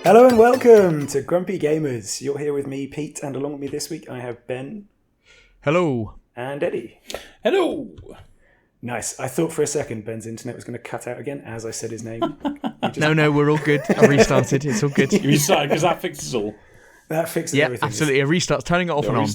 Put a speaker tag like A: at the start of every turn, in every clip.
A: Hello and welcome to Grumpy Gamers. You're here with me, Pete, and along with me this week I have Ben.
B: Hello.
A: And Eddie.
C: Hello.
A: Nice. I thought for a second Ben's internet was going to cut out again as I said his name.
B: No, we're all good. I restarted. It's all good.
C: You restarted because that fixes all.
A: That fixes everything.
B: Yeah, absolutely. A restart, turning it off and on.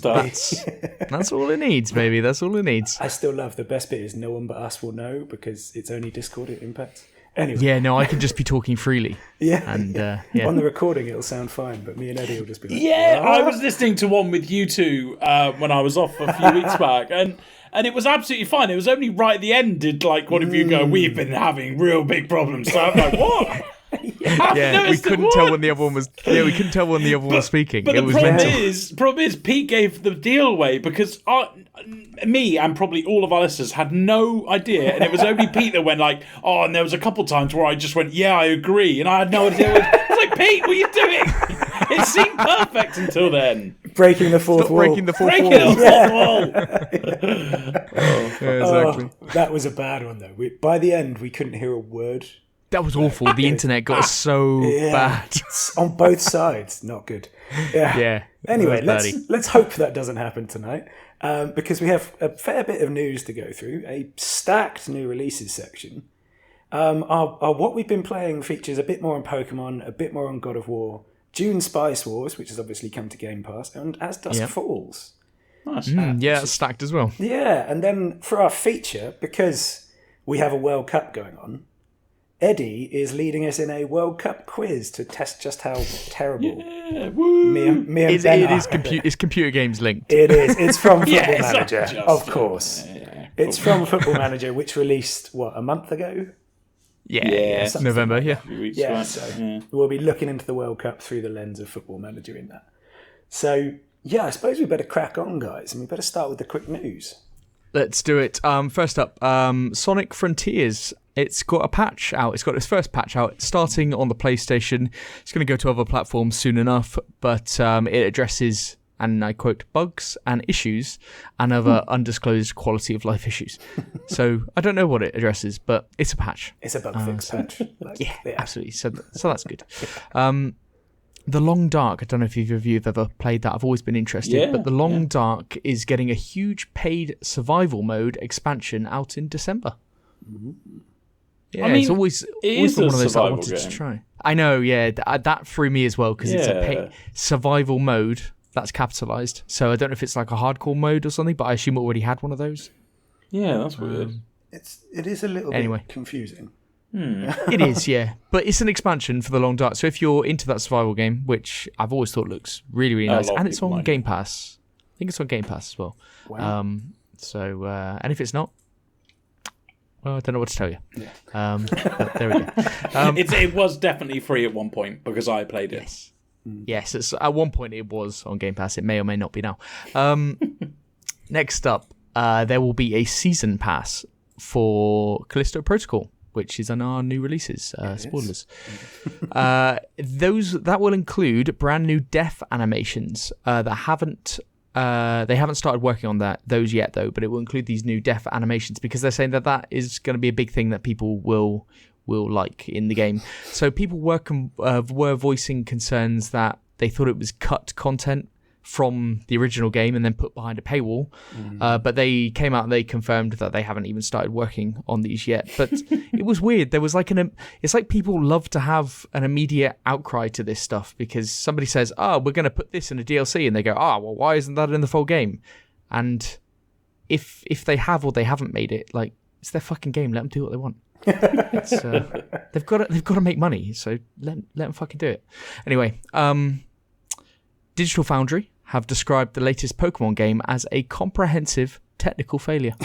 B: That's all it needs, baby. That's all it needs.
A: I still love the best bit is no one but us will know because it's only Discord it impacts. Anyway.
B: Yeah, no, I can just be talking freely.
A: Yeah.
B: And
A: on the recording it'll sound fine, but me and Eddie will just be like,
C: yeah, I was listening to one with you two when I was off a few weeks back, and it was absolutely fine. It was only right at the end did like one of you go, "We've been having real big problems." So I'm like, "What?"
B: Yeah, we couldn't tell when the other one was. Yeah, we couldn't tell when the other one was speaking.
C: But
B: it
C: the
B: was
C: problem is, Pete gave the deal away because me and probably all of our listeners had no idea, and it was only Pete that went like, "Oh," and there was a couple times where I just went, "Yeah, I agree," and I had no idea. I was like, "Pete, what are you doing?" It seemed perfect until then.
A: Breaking the fourth wall.
B: Breaking the fourth wall.
A: Exactly. That was a bad one though. By the end, we couldn't hear a word.
B: That was awful. The internet got so bad
A: on both sides. Not good.
B: Yeah.
A: Anyway, let's hope that doesn't happen tonight, because we have a fair bit of news to go through. A stacked new releases section. Our what we've been playing features a bit more on Pokemon, a bit more on God of War, Dune Spice Wars, which has obviously come to Game Pass, and As Dusk Falls.
C: Nice.
B: Yeah, it's stacked as well.
A: Yeah, and then for our feature, because we have a World Cup going on, Eddie is leading us in a World Cup quiz to test just how terrible me and Ben are.
B: It's computer games linked.
A: It is. It's from Football Manager, of course. It's from Football Manager, which released, a month ago?
B: Yeah, November,
A: So we'll be looking into the World Cup through the lens of Football Manager in that. So, I suppose we better crack on, guys, and we better start with the quick news.
B: Let's do it. First up, Sonic Frontiers. It's got a patch out. It's got its first patch out, starting on the PlayStation. It's going to go to other platforms soon enough, but it addresses, and I quote, bugs and issues and other undisclosed quality of life issues. So I don't know what it addresses, but it's a patch.
A: It's a bug fix patch.
B: Yeah, absolutely. So that's good. The Long Dark, I don't know if either of you have ever played that. I've always been interested, but The Long Dark is getting a huge paid survival mode expansion out in December. Yeah, it's always been one of those that I wanted to try. I know, that threw me as well because it's a paid survival mode that's capitalized. So I don't know if it's like a hardcore mode or something, but I assume it already had one of those.
C: Yeah, that's weird.
A: It is a little bit confusing.
B: It is, yeah. But it's an expansion for The Long Dark. So if you're into that survival game, which I've always thought looks really, really nice, and it's on Game Pass. I think it's on Game Pass as well.
A: Wow.
B: And if it's not, well, I don't know what to tell you. Yeah. But there we go.
C: It was definitely free at one point because I played it.
B: Yes, at one point it was on Game Pass. It may or may not be now. Next up, there will be a season pass for Callisto Protocol, which is on our new releases. Spoilers. That will include brand new death animations that they haven't started working on those yet though, but it will include these new death animations because they're saying that is going to be a big thing that people will like in the game. So people were voicing concerns that they thought it was cut content from the original game and then put behind a paywall, but they came out and they confirmed that they haven't even started working on these yet. But it was weird. There was it's like people love to have an immediate outcry to this stuff because somebody says, we're going to put this in a DLC, and they go, well, why isn't that in the full game? And if they have or they haven't made it, like, it's their fucking game, let them do what they want. They've got to make money, so let them fucking do it. Anyway, Digital Foundry have described the latest Pokemon game as a comprehensive technical failure.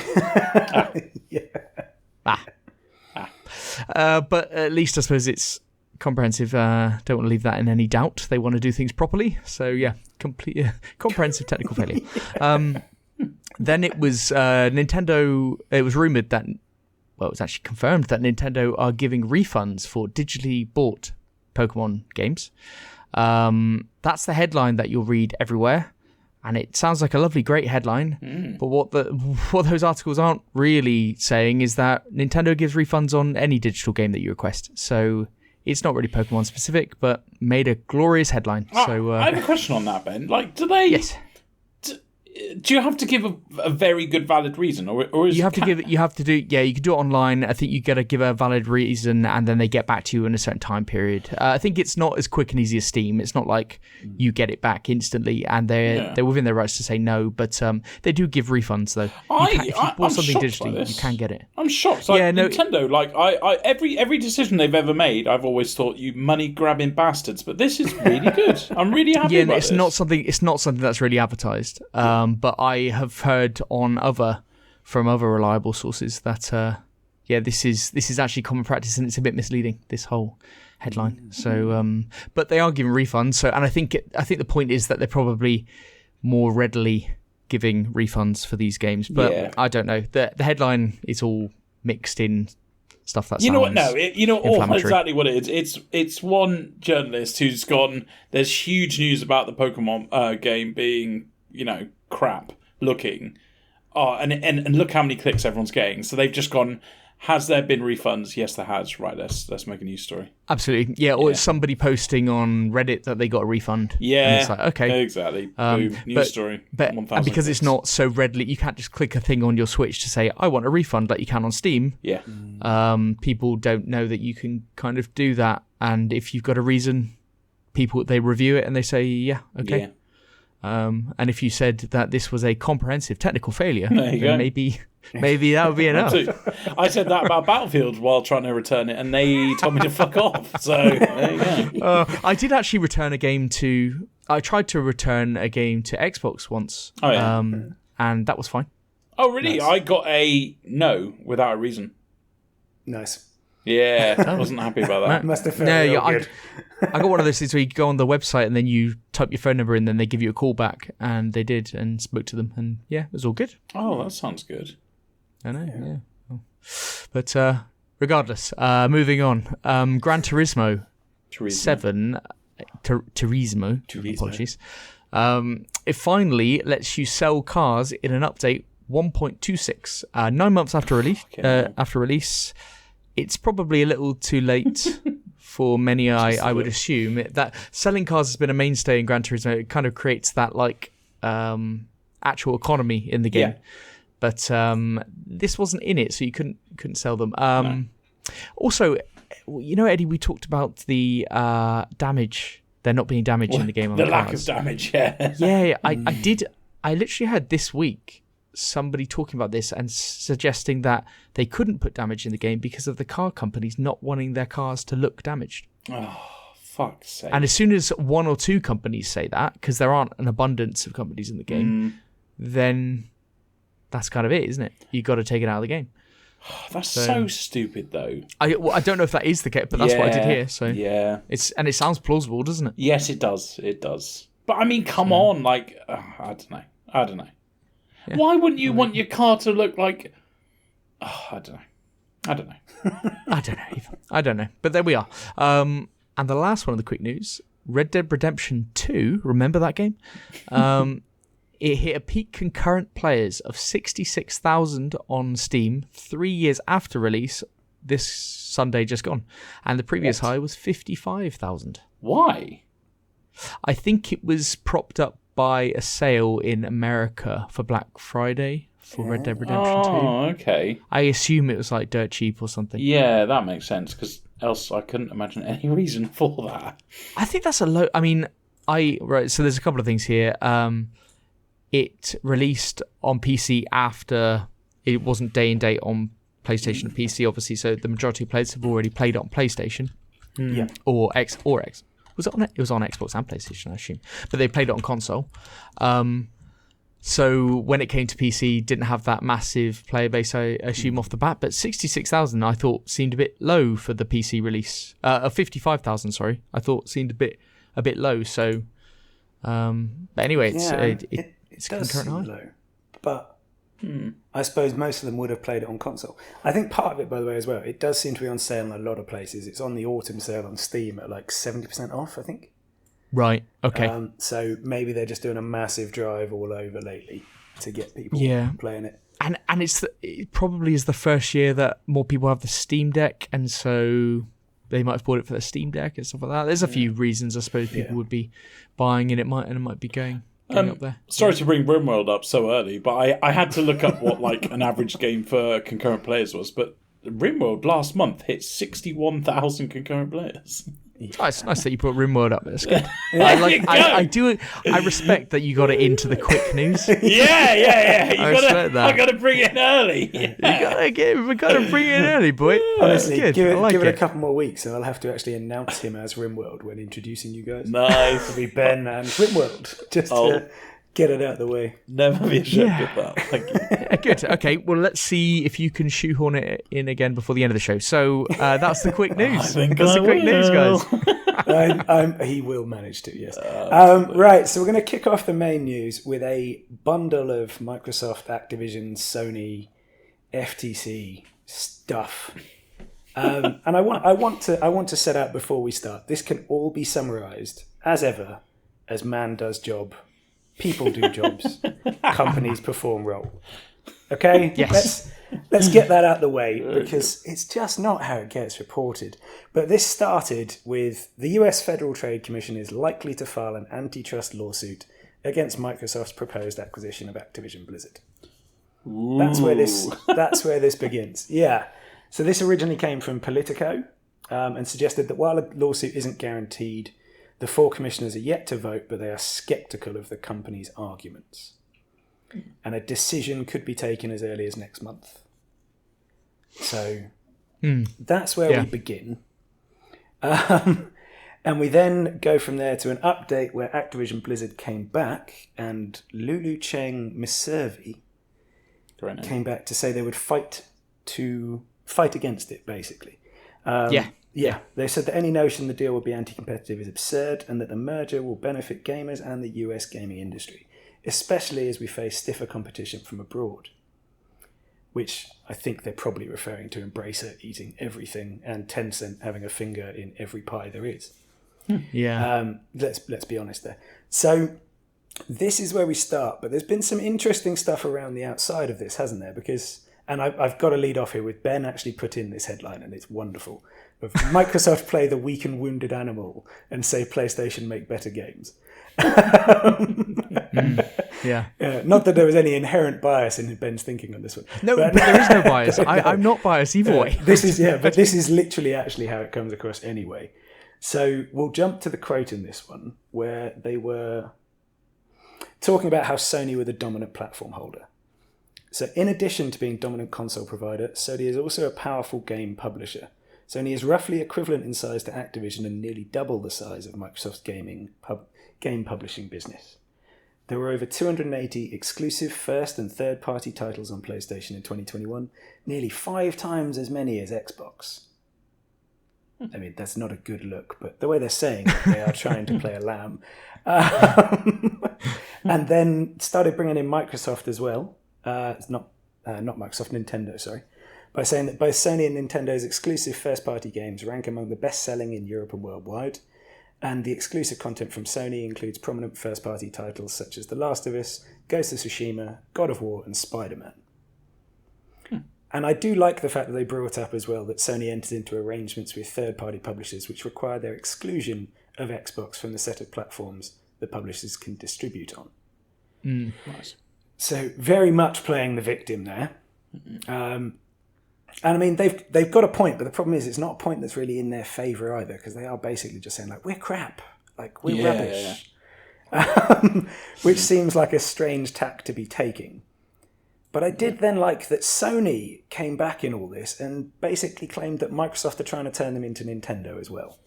B: But at least I suppose it's comprehensive. Don't want to leave that in any doubt. They want to do things properly. So yeah, complete comprehensive technical failure. Then it was Nintendo. It was rumored that, it was actually confirmed that Nintendo are giving refunds for digitally bought Pokemon games. That's the headline that you'll read everywhere, and it sounds like a lovely, great headline. But what those articles aren't really saying is that Nintendo gives refunds on any digital game that you request. So It's not really Pokemon specific, but made a glorious headline. So
C: I have a question on that, Ben. Like, do they?
B: Yes.
C: Do you have to give a very good valid reason, or is
B: You can do it online. I think you got to give a valid reason, and then they get back to you in a certain time period. I think it's not as quick and easy as Steam. It's not like you get it back instantly, and they're within their rights to say no. But they do give refunds though. If you bought something digitally, you can get it.
C: I'm shocked. Like, Nintendo, like I every decision they've ever made, I've always thought, you money grabbing bastards. But this is really good. I'm really happy. About
B: it's not something that's really advertised. But I have heard from other reliable sources that this is actually common practice, and it's a bit misleading, this whole headline. So but they are giving refunds. So, and I think the point is that they're probably more readily giving refunds for these games. But I don't know. The headline is all mixed in stuff that
C: exactly what it is. It's one journalist who's gone, there's huge news about the Pokemon game being, crap looking, and look how many clicks everyone's getting. So they've just gone, has there been refunds? Yes, there has. Right, let's make a news story.
B: Absolutely. Or it's somebody posting on Reddit that they got a refund.
C: And
B: it's like, okay,
C: exactly. Boom, news story.
B: But and because it's not so readily, you can't just click a thing on your Switch to say I want a refund like you can on Steam. People don't know that you can kind of do that, and if you've got a reason, they review it and they say okay. And if you said that this was a comprehensive technical failure, then maybe that would be enough.
C: I said that about Battlefield while trying to return it, and they told me to fuck off. So there you go.
B: I did actually return a game to. I tried to return a game to Xbox once. And that was fine.
C: Oh really? Nice. I got a no without a reason.
A: Nice.
C: Yeah, I wasn't happy about that.
A: Must have felt good.
B: I got one of those things where you go on the website and then you type your phone number in, then they give you a call back, and they did, and spoke to them, and it was all good.
C: Oh, that sounds good.
B: I know, yeah. But regardless, moving on. Gran Turismo 7, Turismo, apologies. It finally lets you sell cars in an update 1.26, 9 months after release. It's probably a little too late for many, I would assume. That selling cars has been a mainstay in Gran Turismo. It kind of creates that actual economy in the game. But this wasn't in it, so you couldn't sell them. No. Also, Eddie, we talked about the damage. There not being damage in the game on the
C: lack
B: cars.
C: of damage,
B: I literally heard this week somebody talking about this and suggesting that they couldn't put damage in the game because of the car companies not wanting their cars to look damaged.
C: Oh, fuck's sake.
B: And as soon as one or two companies say that, because there aren't an abundance of companies in the game, then that's kind of it, isn't it? You've got to take it out of the game.
C: That's so stupid, though.
B: I don't know if that is the case, but that's what I did hear. So
C: it
B: sounds plausible, doesn't it?
C: Yes, it does. It does. But I mean, come on, I don't know. Yeah. Why wouldn't you want your car to look like? Oh, I don't know.
B: I don't know. But there we are. And the last one of the quick news: Red Dead Redemption 2. Remember that game? It hit a peak concurrent players of 66,000 on Steam 3 years after release. This Sunday just gone, and the previous high was 55,000.
C: Why?
B: I think it was propped up by a sale in America for Black Friday for Red Dead Redemption 2.
C: Oh, okay.
B: I assume it was like dirt cheap or something.
C: Yeah, that makes sense, because else I couldn't imagine any reason for that.
B: I think that's a low... I mean, so there's a couple of things here. It released on PC after... It wasn't day and date on PlayStation and PC, obviously, so the majority of players have already played it on PlayStation.
A: Yeah.
B: Or X. Was it on it? It was on Xbox and PlayStation, I assume. But they played it on console. So when it came to PC, didn't have that massive player base, I assume, off the bat. But 66,000, I thought, seemed a bit low for the PC release. 55,000, sorry. I thought seemed a bit low. So, but anyway, it's
A: does
B: concurrent high.
A: Seem low. But I suppose most of them would have played it on console. I think part of it, by the way, as well, it does seem to be on sale in a lot of places. It's on the autumn sale on Steam at like 70% off, I think.
B: Right, okay.
A: So maybe they're just doing a massive drive all over lately to get people playing it.
B: And it probably is the first year that more people have the Steam Deck, and so they might have bought it for their Steam Deck and stuff like that. There's a few reasons I suppose people would be buying it. It might be going up there.
C: Sorry to bring RimWorld up so early, but I had to look up what like an average game for concurrent players was. But RimWorld last month hit 61,000 concurrent players.
B: Oh, it's nice that you put RimWorld up. That's good. I respect that you got it into the quick news.
C: Yeah.
B: I
C: got to bring it early.
B: We got to bring it early, boy.
A: Honestly,
B: Good.
A: give
B: I like
A: it a couple more weeks, so I'll have to actually announce him as RimWorld when introducing you guys.
C: Nice.
A: It'll be Ben and RimWorld, just to get it out of the way.
C: Never be ashamed of that. Thank you.
B: Good. Okay. Well, let's see if you can shoehorn it in again before the end of the show. So that's the quick news. That's the quick news, guys.
A: He will manage to, yes. Right, so we're going to kick off the main news with a bundle of Microsoft, Activision, Sony, FTC stuff. And I want to set out before we start. This can all be summarised as ever as man does job, people do jobs, companies perform role. Okay?
B: Yes.
A: Let's get that out the way, because it's just not how it gets reported. But this started with the US Federal Trade Commission is likely to file an antitrust lawsuit against Microsoft's proposed acquisition of Activision Blizzard.
C: Ooh.
A: That's where this begins. Yeah. So this originally came from Politico and suggested that while a lawsuit isn't guaranteed, the four commissioners are yet to vote, but they are sceptical of the company's arguments. And a decision could be taken as early as next month. So that's where we begin. And we then go from there to an update where Activision Blizzard came back and Lulu Cheng Miservi came back to say they would fight against it, basically. Yeah, they said that any notion the deal would be anti-competitive is absurd and that the merger will benefit gamers and the US gaming industry, especially as we face stiffer competition from abroad, which I think they're probably referring to Embracer eating everything and Tencent having a finger in every pie there is.
B: Yeah.
A: Let's be honest there. So this is where we start, but there's been some interesting stuff around the outside of this, hasn't there? Because, and I've got to lead off here with Ben actually put in this headline, and it's wonderful. Of Microsoft play the weak and wounded animal and say PlayStation make better games.
B: Yeah.
A: Not that there was any inherent bias in Ben's thinking on this one.
B: No, but there is no bias. I'm not biased either way.
A: This is literally actually how it comes across anyway. So we'll jump to the quote in this one where they were talking about how Sony were the dominant platform holder. So in addition to being dominant console provider, Sony is also a powerful game publisher. Sony is roughly equivalent in size to Activision and nearly double the size of Microsoft's game publishing business. There were over 280 exclusive first and third-party titles on PlayStation in 2021, nearly 5 times as many as Xbox. I mean, that's not a good look, but the way they're saying it, they are trying to play a lamb. And then started bringing in Microsoft as well. Not Microsoft, Nintendo, sorry. By saying that both Sony and Nintendo's exclusive first-party games rank among the best-selling in Europe and worldwide, and the exclusive content from Sony includes prominent first-party titles such as The Last of Us, Ghost of Tsushima, God of War, and Spider-Man. And I do like the fact that they brought up as well that Sony entered into arrangements with third-party publishers which require their exclusion of Xbox from the set of platforms the publishers can distribute on.
B: Nice.
A: So very much playing the victim there. And I mean, they've got a point, but the problem is it's not a point that's really in their favour either, because they are basically just saying, like, we're crap, like, we're rubbish. Which seems like a strange tack to be taking. But I did then like that Sony came back in all this and basically claimed that Microsoft are trying to turn them into Nintendo as well.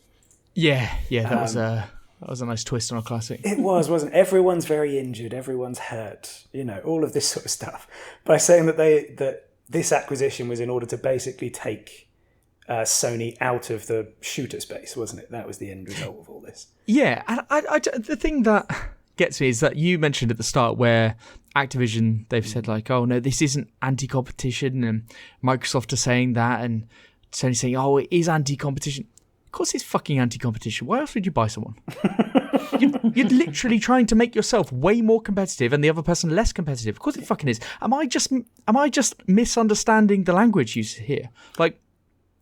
B: Yeah, that was a nice twist on a classic.
A: It wasn't it? Everyone's very injured, everyone's hurt, all of this sort of stuff. By saying that this acquisition was in order to basically take Sony out of the shooter space, wasn't it? That was the end result of all this.
B: Yeah, and the thing that gets me is that you mentioned at the start where Activision, they've said like, oh no, this isn't anti-competition, and Microsoft are saying that, and Sony saying, oh, it is anti-competition. Of course it's fucking anti-competition. Why else would you buy someone? You're literally trying to make yourself way more competitive and the other person less competitive. Of course it fucking is. Am I just misunderstanding the language you hear? Like,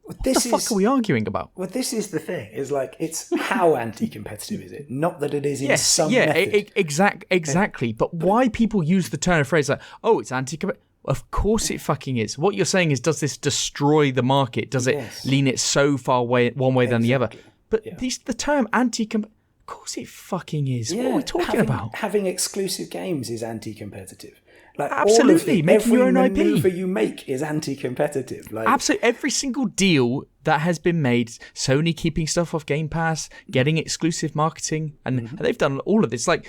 B: What the fuck are we arguing about?
A: Well, this is the thing. Is like, it's how anti-competitive is it? Not that it is in some method.
B: Exactly. But why people use the turn of phrase like, "Oh, it's anti-competitive"? Of course it fucking is. What you're saying is, does this destroy the market? Does it lean it so far one way than the other? But the term anti-competitive, of course it fucking is. What are we talking about?
A: Having exclusive games is anti-competitive. Like,
B: absolutely, making your own IP.
A: Every maneuver you make is anti-competitive. Like,
B: absolutely, every single deal that has been made, Sony keeping stuff off Game Pass, getting exclusive marketing, and they've done all of this. Like,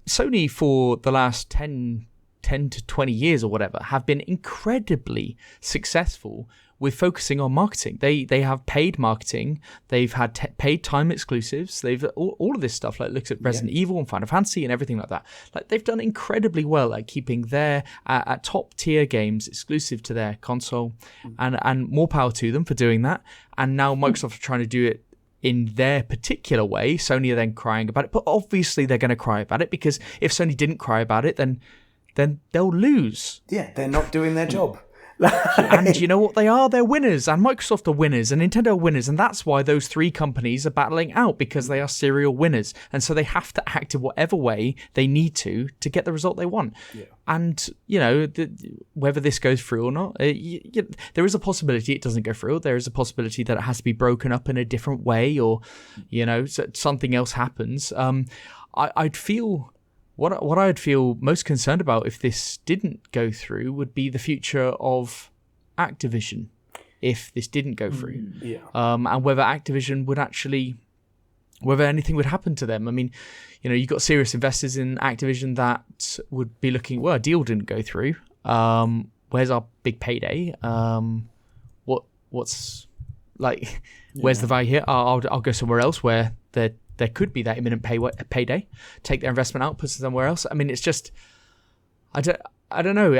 B: Sony for the last 10 to 20 years or whatever have been incredibly successful with focusing on marketing. They have paid marketing, they've had paid time exclusives, they've all of this stuff, like looks at Resident Evil and Final Fantasy and everything like that. Like, they've done incredibly well at keeping their at top tier games exclusive to their console, and more power to them for doing that. And now Microsoft are trying to do it in their particular way. Sony are then crying about it, but obviously they're going to cry about it, because if Sony didn't cry about it, then they'll lose.
A: Yeah, they're not doing their job.
B: And you know what they are? They're winners, and Microsoft are winners, and Nintendo are winners, and that's why those three companies are battling out, because they are serial winners, and so they have to act in whatever way they need to get the result they want. Yeah. And, you know, whether this goes through or not, there is a possibility it doesn't go through. There is a possibility that it has to be broken up in a different way, or, you know, something else happens. I'd feel... What I'd feel most concerned about if this didn't go through would be the future of Activision, if this didn't go through. And whether Activision would actually, whether anything would happen to them. I mean, you know, you've got serious investors in Activision that would be looking, well, a deal didn't go through. Where's our big payday? What's like, where's the value here? I'll go somewhere else where there could be that imminent payday, take their investment out, put it somewhere else. I mean, it's just, I don't know.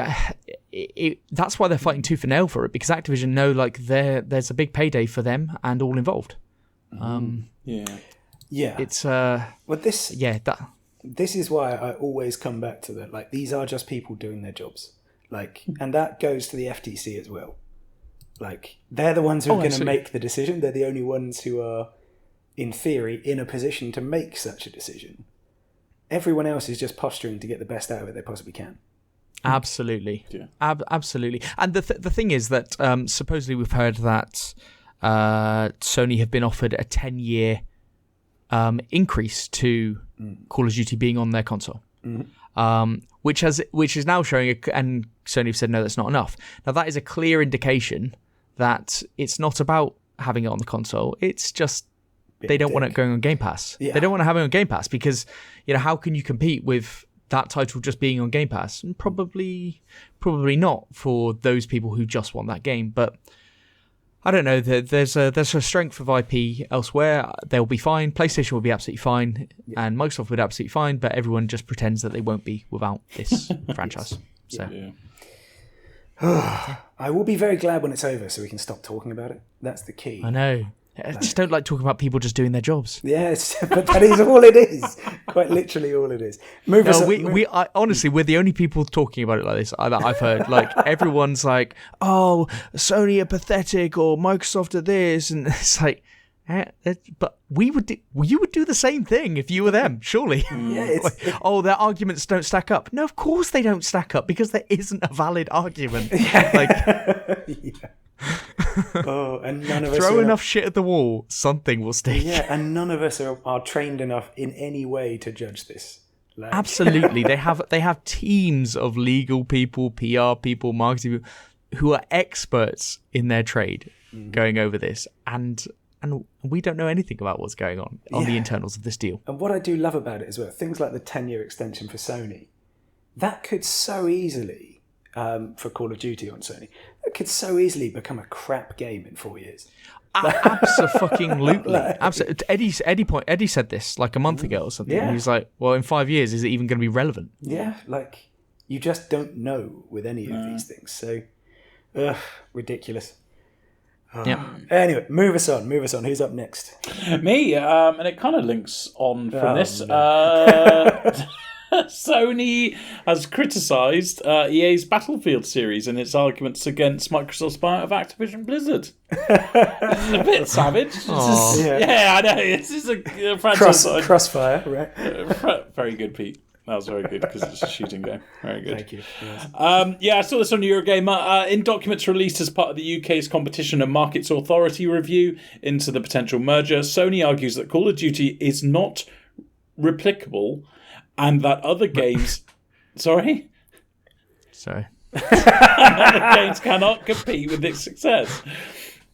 B: That's why they're fighting tooth and nail for it, because Activision know, like, there's a big payday for them and all involved. It's
A: this is why I always come back to that. Like, these are just people doing their jobs. Like, and that goes to the FTC as well. Like, they're the ones who are going to make the decision. They're the only ones who are, in theory, in a position to make such a decision. Everyone else is just posturing to get the best out of it they possibly can.
B: Absolutely. Yeah. Absolutely. And the thing is that supposedly we've heard that Sony have been offered a 10-year increase to Call of Duty being on their console, which is now showing, and Sony have said no, that's not enough. Now that is a clear indication that it's not about having it on the console. It's just they don't want it going on Game Pass. Yeah. They don't want to have it on Game Pass because, you know, how can you compete with that title just being on Game Pass? And probably not for those people who just want that game. But I don't know. There's a strength of IP elsewhere. They'll be fine. PlayStation will be absolutely fine, and Microsoft will be absolutely fine. But everyone just pretends that they won't be without this franchise. So.
A: Yeah. I will be very glad when it's over, so we can stop talking about it. That's the key.
B: I know. I just don't like talking about people just doing their jobs.
A: Yes, but that is all it is. Quite literally all it is.
B: Honestly, we're the only people talking about it like this that I've heard. Like, everyone's like, "Oh, Sony are pathetic," or "Microsoft are this," and it's like, but you would do the same thing if you were them, surely. Oh, their arguments don't stack up. No, of course they don't stack up, because there isn't a valid argument.
A: And none of us
B: throw enough shit at the wall, something will stick.
A: Yeah, and none of us are trained enough in any way to judge this.
B: Like... Absolutely, they have teams of legal people, PR people, marketing people, who are experts in their trade, going over this, and we don't know anything about what's going on the internals of this deal.
A: And what I do love about it as well, things like the 10-year extension for Sony, that could so easily, for Call of Duty on Sony, that could so easily become a crap game in 4 years.
B: Absolutely. Absolutely. Eddie said this like a month ago or something. Yeah. He was like, well, in 5 years, is it even going to be relevant?
A: Yeah, like, you just don't know with any of these things. So, ridiculous. Anyway, move us on. Who's up next?
C: Me, and it kind of links on from this. No. Sony has criticised EA's Battlefield series and its arguments against Microsoft's buyout of Activision Blizzard. This is a bit savage. I know. This is a franchise.
A: Crossfire, right?
C: Very good, Pete. That was very good because it's a shooting game. Very good.
A: Thank you. Yes.
C: I saw this on Eurogamer. In documents released as part of the UK's Competition and Markets Authority review into the potential merger, Sony argues that Call of Duty is not replicable and that other games... Sorry? Other games cannot compete with its success.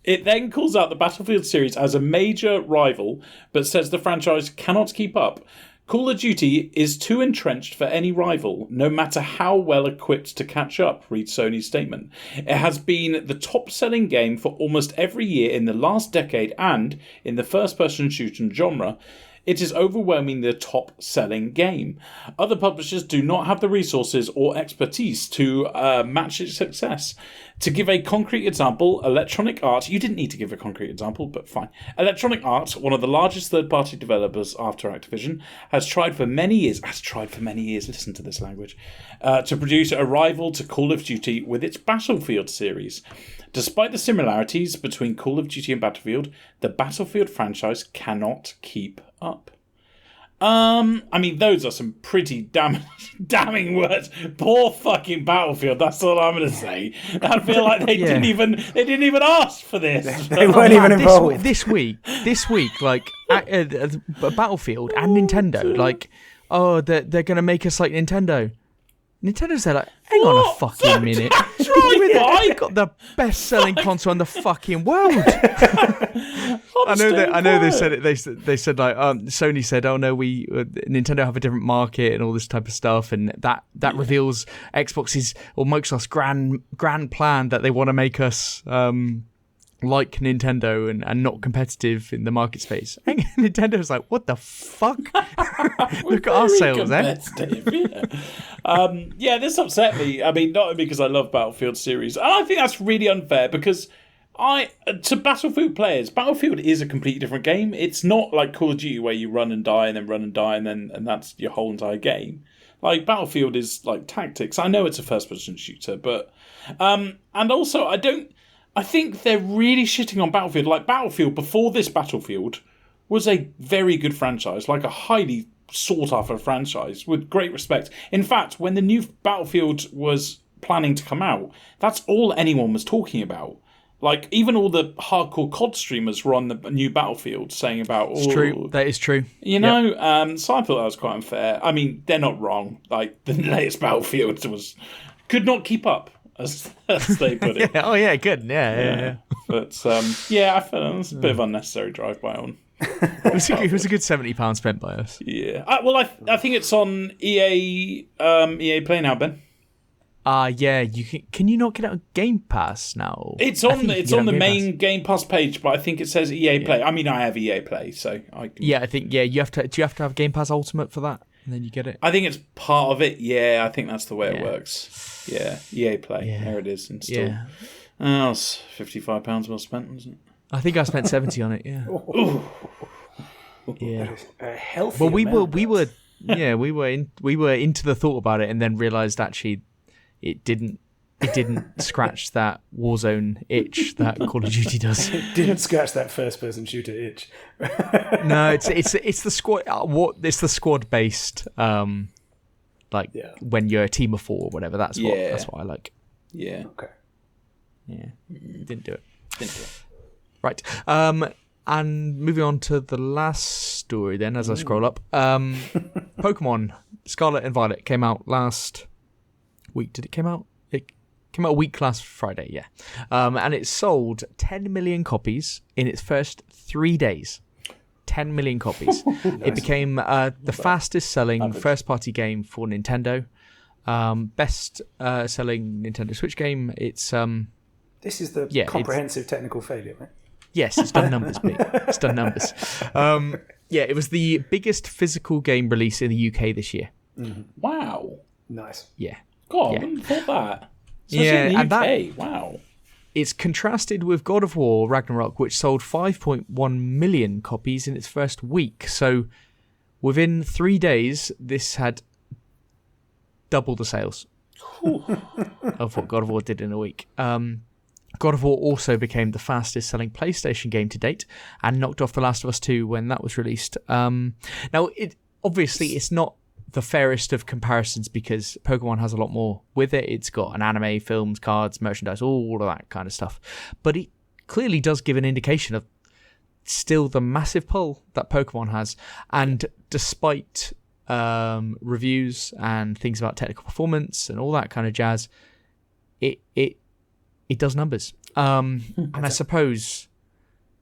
C: It then calls out the Battlefield series as a major rival, but says the franchise cannot keep up. Call of Duty is too entrenched for any rival, no matter how well equipped to catch up, reads Sony's statement. It has been the top-selling game for almost every year in the last decade, and, in the first-person shooter genre, it is overwhelmingly the top-selling game. Other publishers do not have the resources or expertise to match its success. To give a concrete example, Electronic Arts... You didn't need to give a concrete example, but fine. Electronic Arts, one of the largest third-party developers after Activision, has tried for many years, listen to this language, to produce a rival to Call of Duty with its Battlefield series. Despite the similarities between Call of Duty and Battlefield, the Battlefield franchise cannot keep up. Those are some pretty damning words. Poor fucking Battlefield. That's all I'm going to say. I feel like they didn't even ask for this.
A: They weren't even involved.
B: This week, like Battlefield and Nintendo, like, they're going to make us like Nintendo. Nintendo's there like, hang on a fucking minute.
C: That's right,
B: They've got the best-selling console in the fucking world. I know. They said it. They said like, Sony said, "Oh no, Nintendo have a different market and all this type of stuff," and that reveals Xbox's or Microsoft's grand plan that they want to make us like Nintendo and not competitive in the market space. And Nintendo's like, what the fuck? Look at our sales,
C: This upset me. I mean, not only because I love Battlefield series, and I think that's really unfair because to Battlefield players, Battlefield is a completely different game. It's not like Call of Duty where you run and die and that's your whole entire game. Like, Battlefield is like tactics. I know it's a first-person shooter, but and also I think they're really shitting on Battlefield. Like, Battlefield, before this Battlefield, was a very good franchise, like a highly sought-after franchise with great respect. In fact, when the new Battlefield was planning to come out, that's all anyone was talking about. Like, even all the hardcore COD streamers were on the new Battlefield saying about...
B: It's true. That is true.
C: You know? Yep. So I thought that was quite unfair. I mean, they're not wrong. Like, the latest Battlefield could not keep up. As they put it.
B: Good. Yeah.
C: But I felt it was a bit of unnecessary drive-by on.
B: It was a good £70 spent by us.
C: Yeah. I think it's on EA Play now, Ben.
B: Can you not get it on Game Pass now?
C: It's on the main Game Pass page, but I think it says EA Play. I mean, I have EA Play, so I can...
B: Yeah, I think you have to. Do you have to have Game Pass Ultimate for that? And then you get it.
C: I think it's part of it. Yeah, I think that's the way it works. Yeah, EA Play. Yeah. There it is installed. Yeah. Oh, it's £55 well spent, wasn't it?
B: I think I spent 70 on it. Yeah.
A: Yeah. A healthy.
B: Well, we were into the thought about it, and then realised actually it didn't scratch that Warzone itch that Call of Duty does.
A: It didn't scratch that first-person shooter itch.
B: No, it's the squad. It's the squad-based, when you're a team of 4 or whatever. That's what I like.
C: Yeah.
A: Okay.
B: Yeah. Didn't do it. Right. And moving on to the last story then, as I scroll up. Pokemon Scarlet and Violet came out last week. Did it come out? It came out a week last Friday, yeah. And it sold 10 million copies in its first 3 days. 10 million copies. Nice. It became the fastest selling first-party game for Nintendo. Best selling Nintendo Switch game. It's
A: this is the comprehensive technical failure, right?
B: Yes, it's done numbers, mate. It's done numbers. It was the biggest physical game release in the UK this year.
C: Mm-hmm. Wow.
A: Nice.
B: Yeah.
C: God, I wouldn't have thought that. Especially in the UK. Wow.
B: It's contrasted with God of War Ragnarok, which sold 5.1 million copies in its first week. So within 3 days, this had double the sales of what God of War did in a week. God of War also became the fastest selling PlayStation game to date and knocked off The Last of Us 2 when that was released. Now, it's not the fairest of comparisons because Pokemon has a lot more with it. It's got an anime, films, cards, merchandise, all of that kind of stuff. But it clearly does give an indication of still the massive pull that Pokemon has. And despite reviews and things about technical performance and all that kind of jazz, it does numbers. And I suppose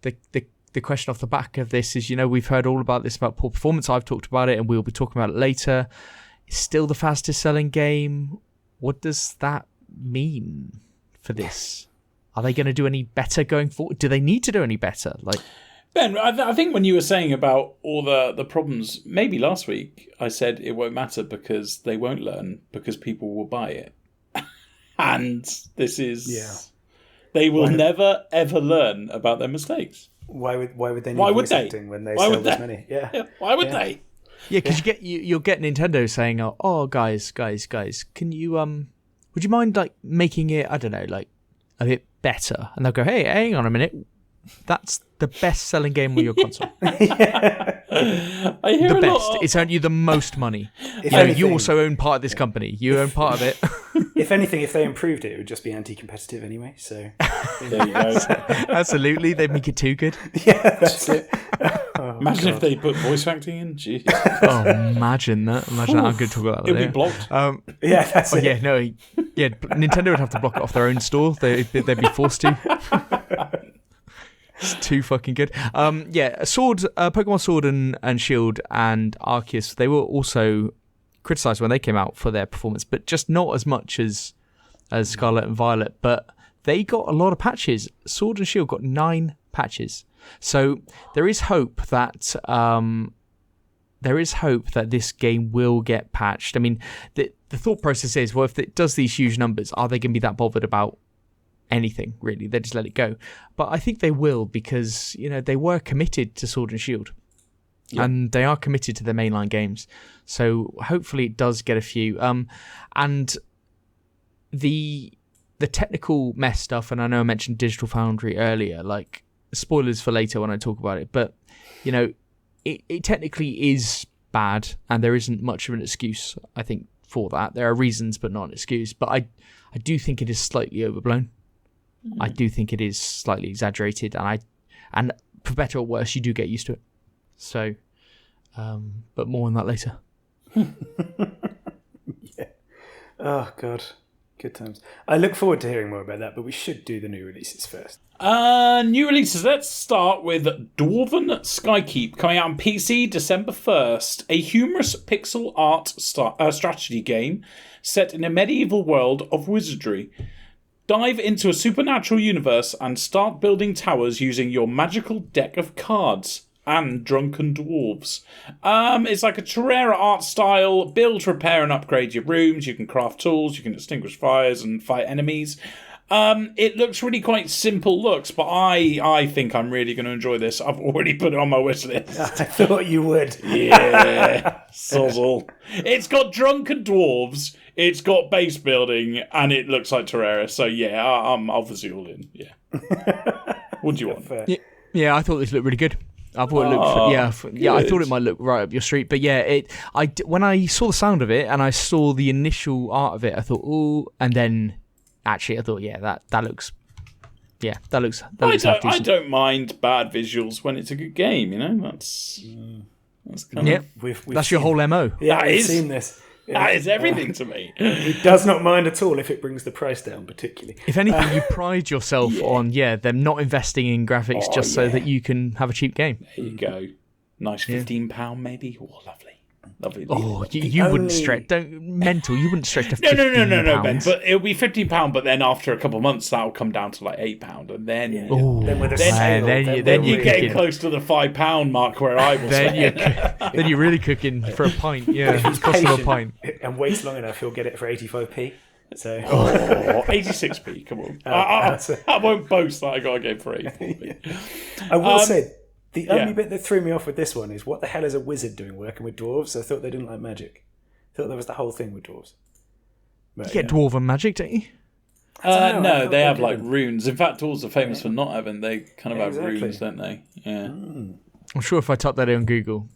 B: the question off the back of this is, we've heard all about this about poor performance. I've talked about it and we'll be talking about it later. It's still the fastest selling game. What does that mean for this? Are they going to do any better going forward? Do they need to do any better?
C: Ben, I think when you were saying about all the problems, maybe last week, I said it won't matter because they won't learn because people will buy it. And this is...
A: Yeah.
C: They will never, ever learn about their mistakes.
A: Why would they need voice acting when they sell this many? Yeah.
C: Why would they?
B: Yeah, because you'll get Nintendo saying, "Oh, guys, can you would you mind making it, I don't know, a bit better?" And they'll go, "Hey, hang on a minute, that's the best-selling game on your console."
C: I hear
B: the
C: a
B: best.
C: lot of...
B: It's earned you the most money.
A: Anything,
B: you also own part of this company. You own part of it.
A: If anything, if they improved it, it would just be anti-competitive anyway. So
C: there you go.
B: Absolutely, they'd make it too good.
A: Yeah, that's it.
C: Imagine if they put voice acting in. Jeez.
B: Oh, imagine that. I'm going to talk about that.
C: It'll be blocked.
A: Yeah, that's it.
B: Yeah, no. Yeah, Nintendo would have to block it off their own store. They'd be forced to. It's too fucking good. Pokemon Sword and Shield and Arceus, they were also criticised when they came out for their performance, but just not as much as Scarlet and Violet. But they got a lot of patches. Sword and Shield got 9 patches. So there is hope that this game will get patched. I mean, the thought process is, well, if it does these huge numbers, are they going to be that bothered about anything, really? They just let it go. But I think they will because, they were committed to Sword and Shield. Yeah. And they are committed to their mainline games. So hopefully it does get a few. And the technical mess stuff, and I know I mentioned Digital Foundry earlier, spoilers for later when I talk about it, but, it technically is bad and there isn't much of an excuse, I think, for that. There are reasons, but not an excuse. But I do think it is slightly overblown. Mm-hmm. I do think it is slightly exaggerated, and for better or worse, you do get used to it. So, but more on that later.
A: Yeah. Oh, God. Good times. I look forward to hearing more about that, but we should do the new releases first.
C: New releases. Let's start with Dwarven Skykeep, coming out on PC December 1st. A humorous pixel art strategy game set in a medieval world of wizardry. Dive into a supernatural universe and start building towers using your magical deck of cards and drunken dwarves. It's like a Terraria art style. Build, repair, and upgrade your rooms. You can craft tools. You can extinguish fires and fight enemies. It looks really quite simple looks, but I think I'm really going to enjoy this. I've already put it on my wish list.
A: I thought you would.
C: Yeah, sozzle. It's got drunken dwarves, it's got base building, and it looks like Terraria. So yeah, I'm obviously all in. Yeah. What do you want?
B: Yeah, I thought this looked really good. I thought it looked, I thought it might look right up your street, but yeah, when I saw the sound of it and I saw the initial art of it, I thought, oh, and then actually I thought, yeah, that looks
C: I don't mind bad visuals when it's a good game, that's kind of...
B: That's your whole MO.
A: Yeah, I've seen this.
C: That is everything to me.
A: He does not mind at all if it brings the price down, particularly.
B: If anything, you pride yourself on them not investing in graphics so that you can have a cheap game.
C: There you go. Nice £15 maybe. Oh, lovely.
B: Oh, you wouldn't stretch. Mental. You wouldn't stretch to £15.
C: No, Ben. But it'll be £15. But then after a couple of months, that'll come down to like £8, and then
A: then with a sale,
C: then you're getting close to the £5 mark where I was.
B: Then you're really cooking for a pint. Yeah, it's costing a pint.
A: And waits long enough, he'll get it for 85p. So
C: 86p. Come on, I won't boast that I got a game for 84p.
A: I will say. The only bit that threw me off with this one is what the hell is a wizard doing working with dwarves? I thought they didn't like magic. I thought that was the whole thing with dwarves. But,
B: You get dwarven magic, don't you?
C: No, they have like runes. In fact, dwarves are famous for not having. They kind of have
A: Exactly.
C: runes, don't they? Yeah.
B: I'm sure if I type that in on Google,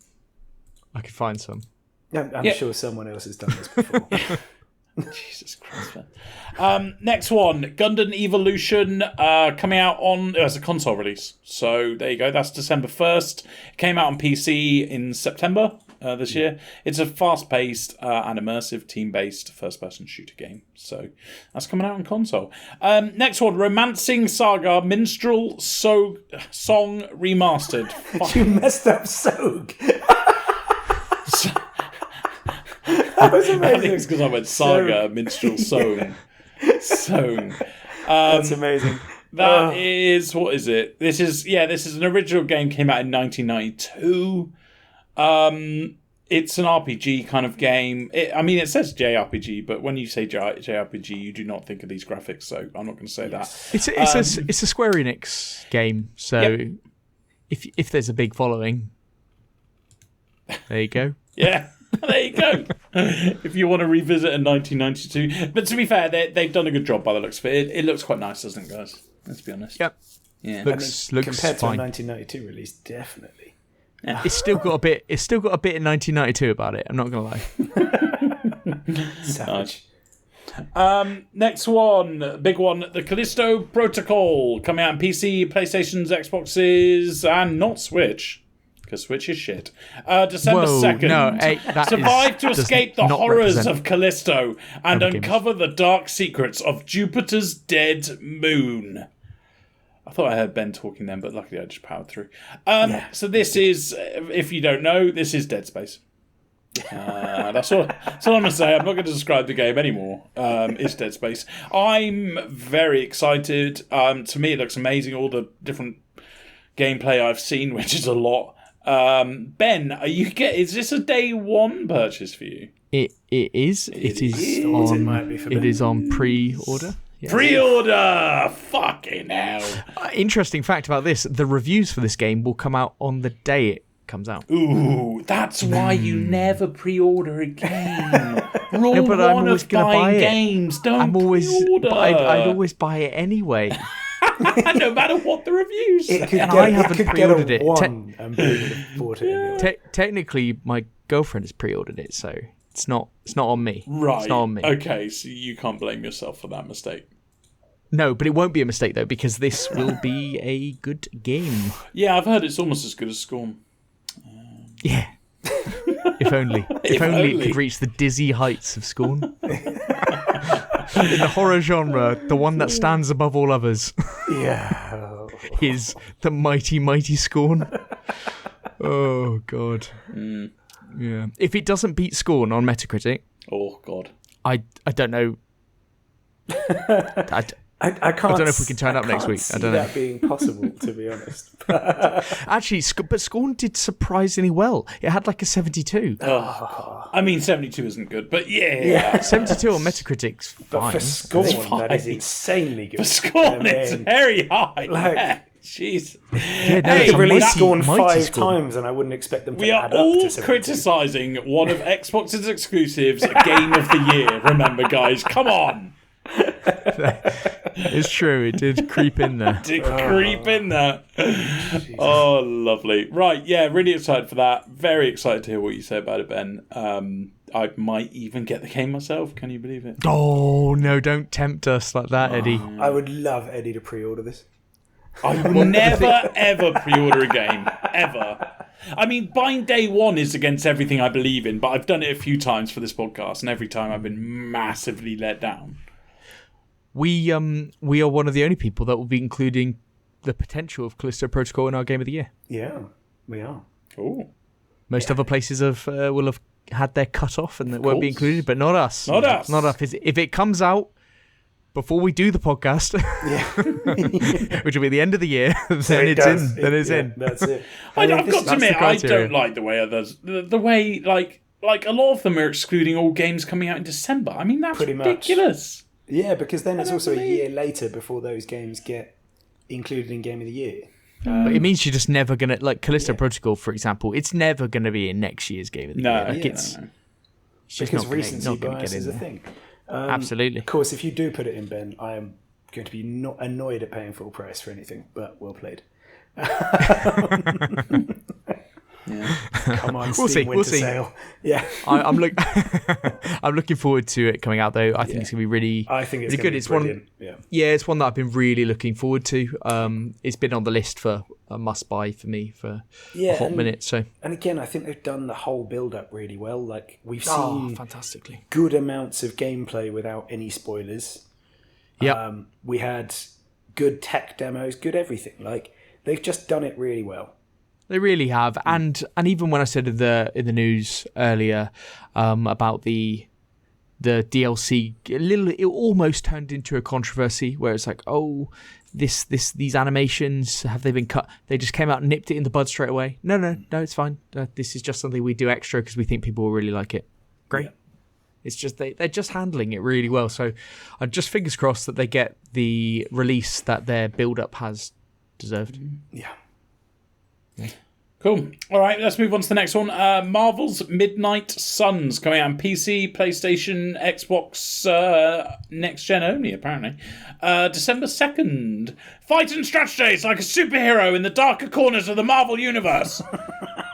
B: I could find some.
A: I'm sure someone else has done this before.
C: Jesus Christ, man. Next one, Gundam Evolution, coming out as a console release. So there you go. That's December 1st. It came out on PC in September this year. It's a fast-paced and immersive team-based first-person shooter game. So that's coming out on console. Next one, Romancing Saga Minstrel Song Remastered.
A: You messed up Soag. That was amazing.
C: I think it's because I went Saga, Minstrel, Song. Song.
A: That's amazing.
C: That is, what is it? This is an original game, came out in 1992. It's an RPG kind of game. It says JRPG, but when you say JRPG, you do not think of these graphics, so I'm not going to say that.
B: It's a Square Enix game, so if there's a big following, there you go.
C: Yeah. There you go. If you want to revisit a 1992. But to be fair, they've done a good job by the looks of it. It looks quite nice, doesn't it, guys? Let's be honest.
B: Yep.
C: Yeah.
B: Looks
A: compared
B: fine.
A: to a 1992 release, definitely.
C: Yeah.
B: It's still got a bit in 1992 about it, I'm not going to lie.
A: Savage.
C: Next one, big one, the Callisto Protocol, coming out on PC, PlayStations, Xboxes, and not Switch. Because Switch is shit. December 2nd. Survive to escape the horrors of Callisto and uncover the dark secrets of Jupiter's dead moon. I thought I heard Ben talking then, but luckily I just powered through. So this is, if you don't know, this is Dead Space. That's all I'm going to say. I'm not going to describe the game anymore. It's Dead Space. I'm very excited. To me, it looks amazing. All the different gameplay I've seen, which is a lot. Ben, is this a day one purchase for you?
B: It is. It is on pre-order. Yeah.
C: Pre-order! Fucking hell.
B: Interesting fact about this, the reviews for this game will come out on the day it comes out.
C: Ooh, that's why you never pre-order a game. Rule
B: No, but I'm
C: one
B: always
C: of
B: going to buy
C: buying
B: it.
C: games, don't pre-order.
B: I'd always buy it anyway.
C: No matter what the reviews say.
B: I haven't pre-ordered it. Technically, my girlfriend has pre-ordered it, so it's not on me.
C: Right.
B: It's not on me.
C: Okay, so you can't blame yourself for that mistake.
B: No, but it won't be a mistake, though, because this will be a good game.
C: Yeah, I've heard it's almost as good as Scorn.
B: Yeah. If only. If only it could reach the dizzy heights of Scorn. In the horror genre, the one that stands above all others is the mighty, mighty Scorn. Oh, God. Yeah. If it doesn't beat Scorn on Metacritic...
C: Oh, God.
B: I don't know.
A: I can't.
B: I don't know if we can turn up next week. I don't know
A: that being possible, to be honest.
B: Actually, but Scorn did surprisingly well. It had like a 72.
C: I mean, 72 isn't good, but yeah.
B: 72 on Metacritic's fine.
A: But for Scorn, that is insanely good.
C: For Scorn, it's very high. Jeez.
B: Yeah, no,
A: They released Scorn
B: mighty
A: 5 times, and I wouldn't expect them to
C: We are
A: add up
C: all
A: to 72.
C: criticising one of Xbox's exclusives, Game of the Year. Remember, guys, come on.
B: It's true, it did creep in there.
C: Oh, lovely. Right, yeah, really excited for that. Very excited to hear what you say about it, Ben. I might even get the game myself. Can you believe it?
B: Oh, no, don't tempt us like that, Eddie.
A: I would love Eddie to pre-order this.
C: I will never, ever pre-order a game. Ever. I mean, buying day one is against everything I believe in, but I've done it a few times for this podcast, and every time I've been massively let down.
B: We are one of the only people that will be including the potential of Callisto Protocol in our Game of the Year.
A: Yeah, we are.
C: Oh.
B: Most other places will have had their cut off and that won't be included, but not us.
C: Not us.
B: Not us. If it comes out before we do the podcast, which will be the end of the year, then it's in. Then it's in.
A: That's it.
C: I've got to admit, I don't like the way others. The way, like a lot of them are excluding all games coming out in December. I mean, that's ridiculous.
A: Yeah, because then it's also a year later before those games get included in Game of the Year.
B: But it means you're just never going to... Like Callisto Protocol, for example, it's never going to be in next year's Game of the Year. Like, it's just
A: because
B: not
A: recency
B: gonna
A: bias
B: get
A: is
B: in
A: a
B: there.
A: thing.
B: Absolutely.
A: Of course, if you do put it in, Ben, I am going to be not annoyed at paying full price for anything, but well played. Come on, Steam Winter Sale. Yeah,
B: I'm looking forward to it coming out though. I think it's gonna be really.
A: I think it's
B: really good.
A: Be
B: it's
A: brilliant.
B: It's one that I've been really looking forward to. It's been on the list for a must buy for me for a hot minute. So,
A: and again, I think they've done the whole build up really well. Like we've seen
B: fantastically
A: good amounts of gameplay without any spoilers.
B: Yeah,
A: we had good tech demos, good everything. Like they've just done it really well.
B: They really have, and even when I said in the news earlier about the DLC, it almost turned into a controversy where it's like, oh, these animations, have they been cut? They just came out and nipped it in the bud straight away. No, it's fine. This is just something we do extra because we think people will really like it. Great. Yeah. It's just they're just handling it really well. So I'm just fingers crossed that they get the release that their build up has deserved.
A: Yeah.
C: Cool. All right, let's move on to the next one. Marvel's Midnight Suns coming out on PC, PlayStation, Xbox, next gen only, apparently. December 2nd. Fight and strategize like a superhero in the darker corners of the Marvel Universe.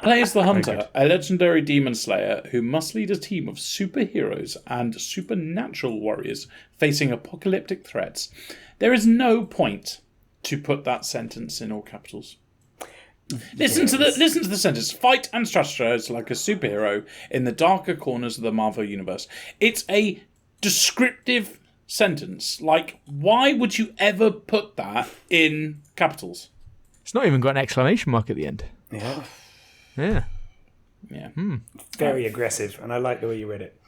C: Play as the Hunter, a legendary demon slayer who must lead a team of superheroes and supernatural warriors facing apocalyptic threats. There is no point to put that sentence in all capitals. Listen to the sentence. Fight and strategize like a superhero in the darker corners of the Marvel Universe. It's a descriptive sentence. Like, why would you ever put that in capitals?
B: It's not even got an exclamation mark at the end.
A: Yeah.
B: Yeah.
A: Very aggressive, and I like the way you read it.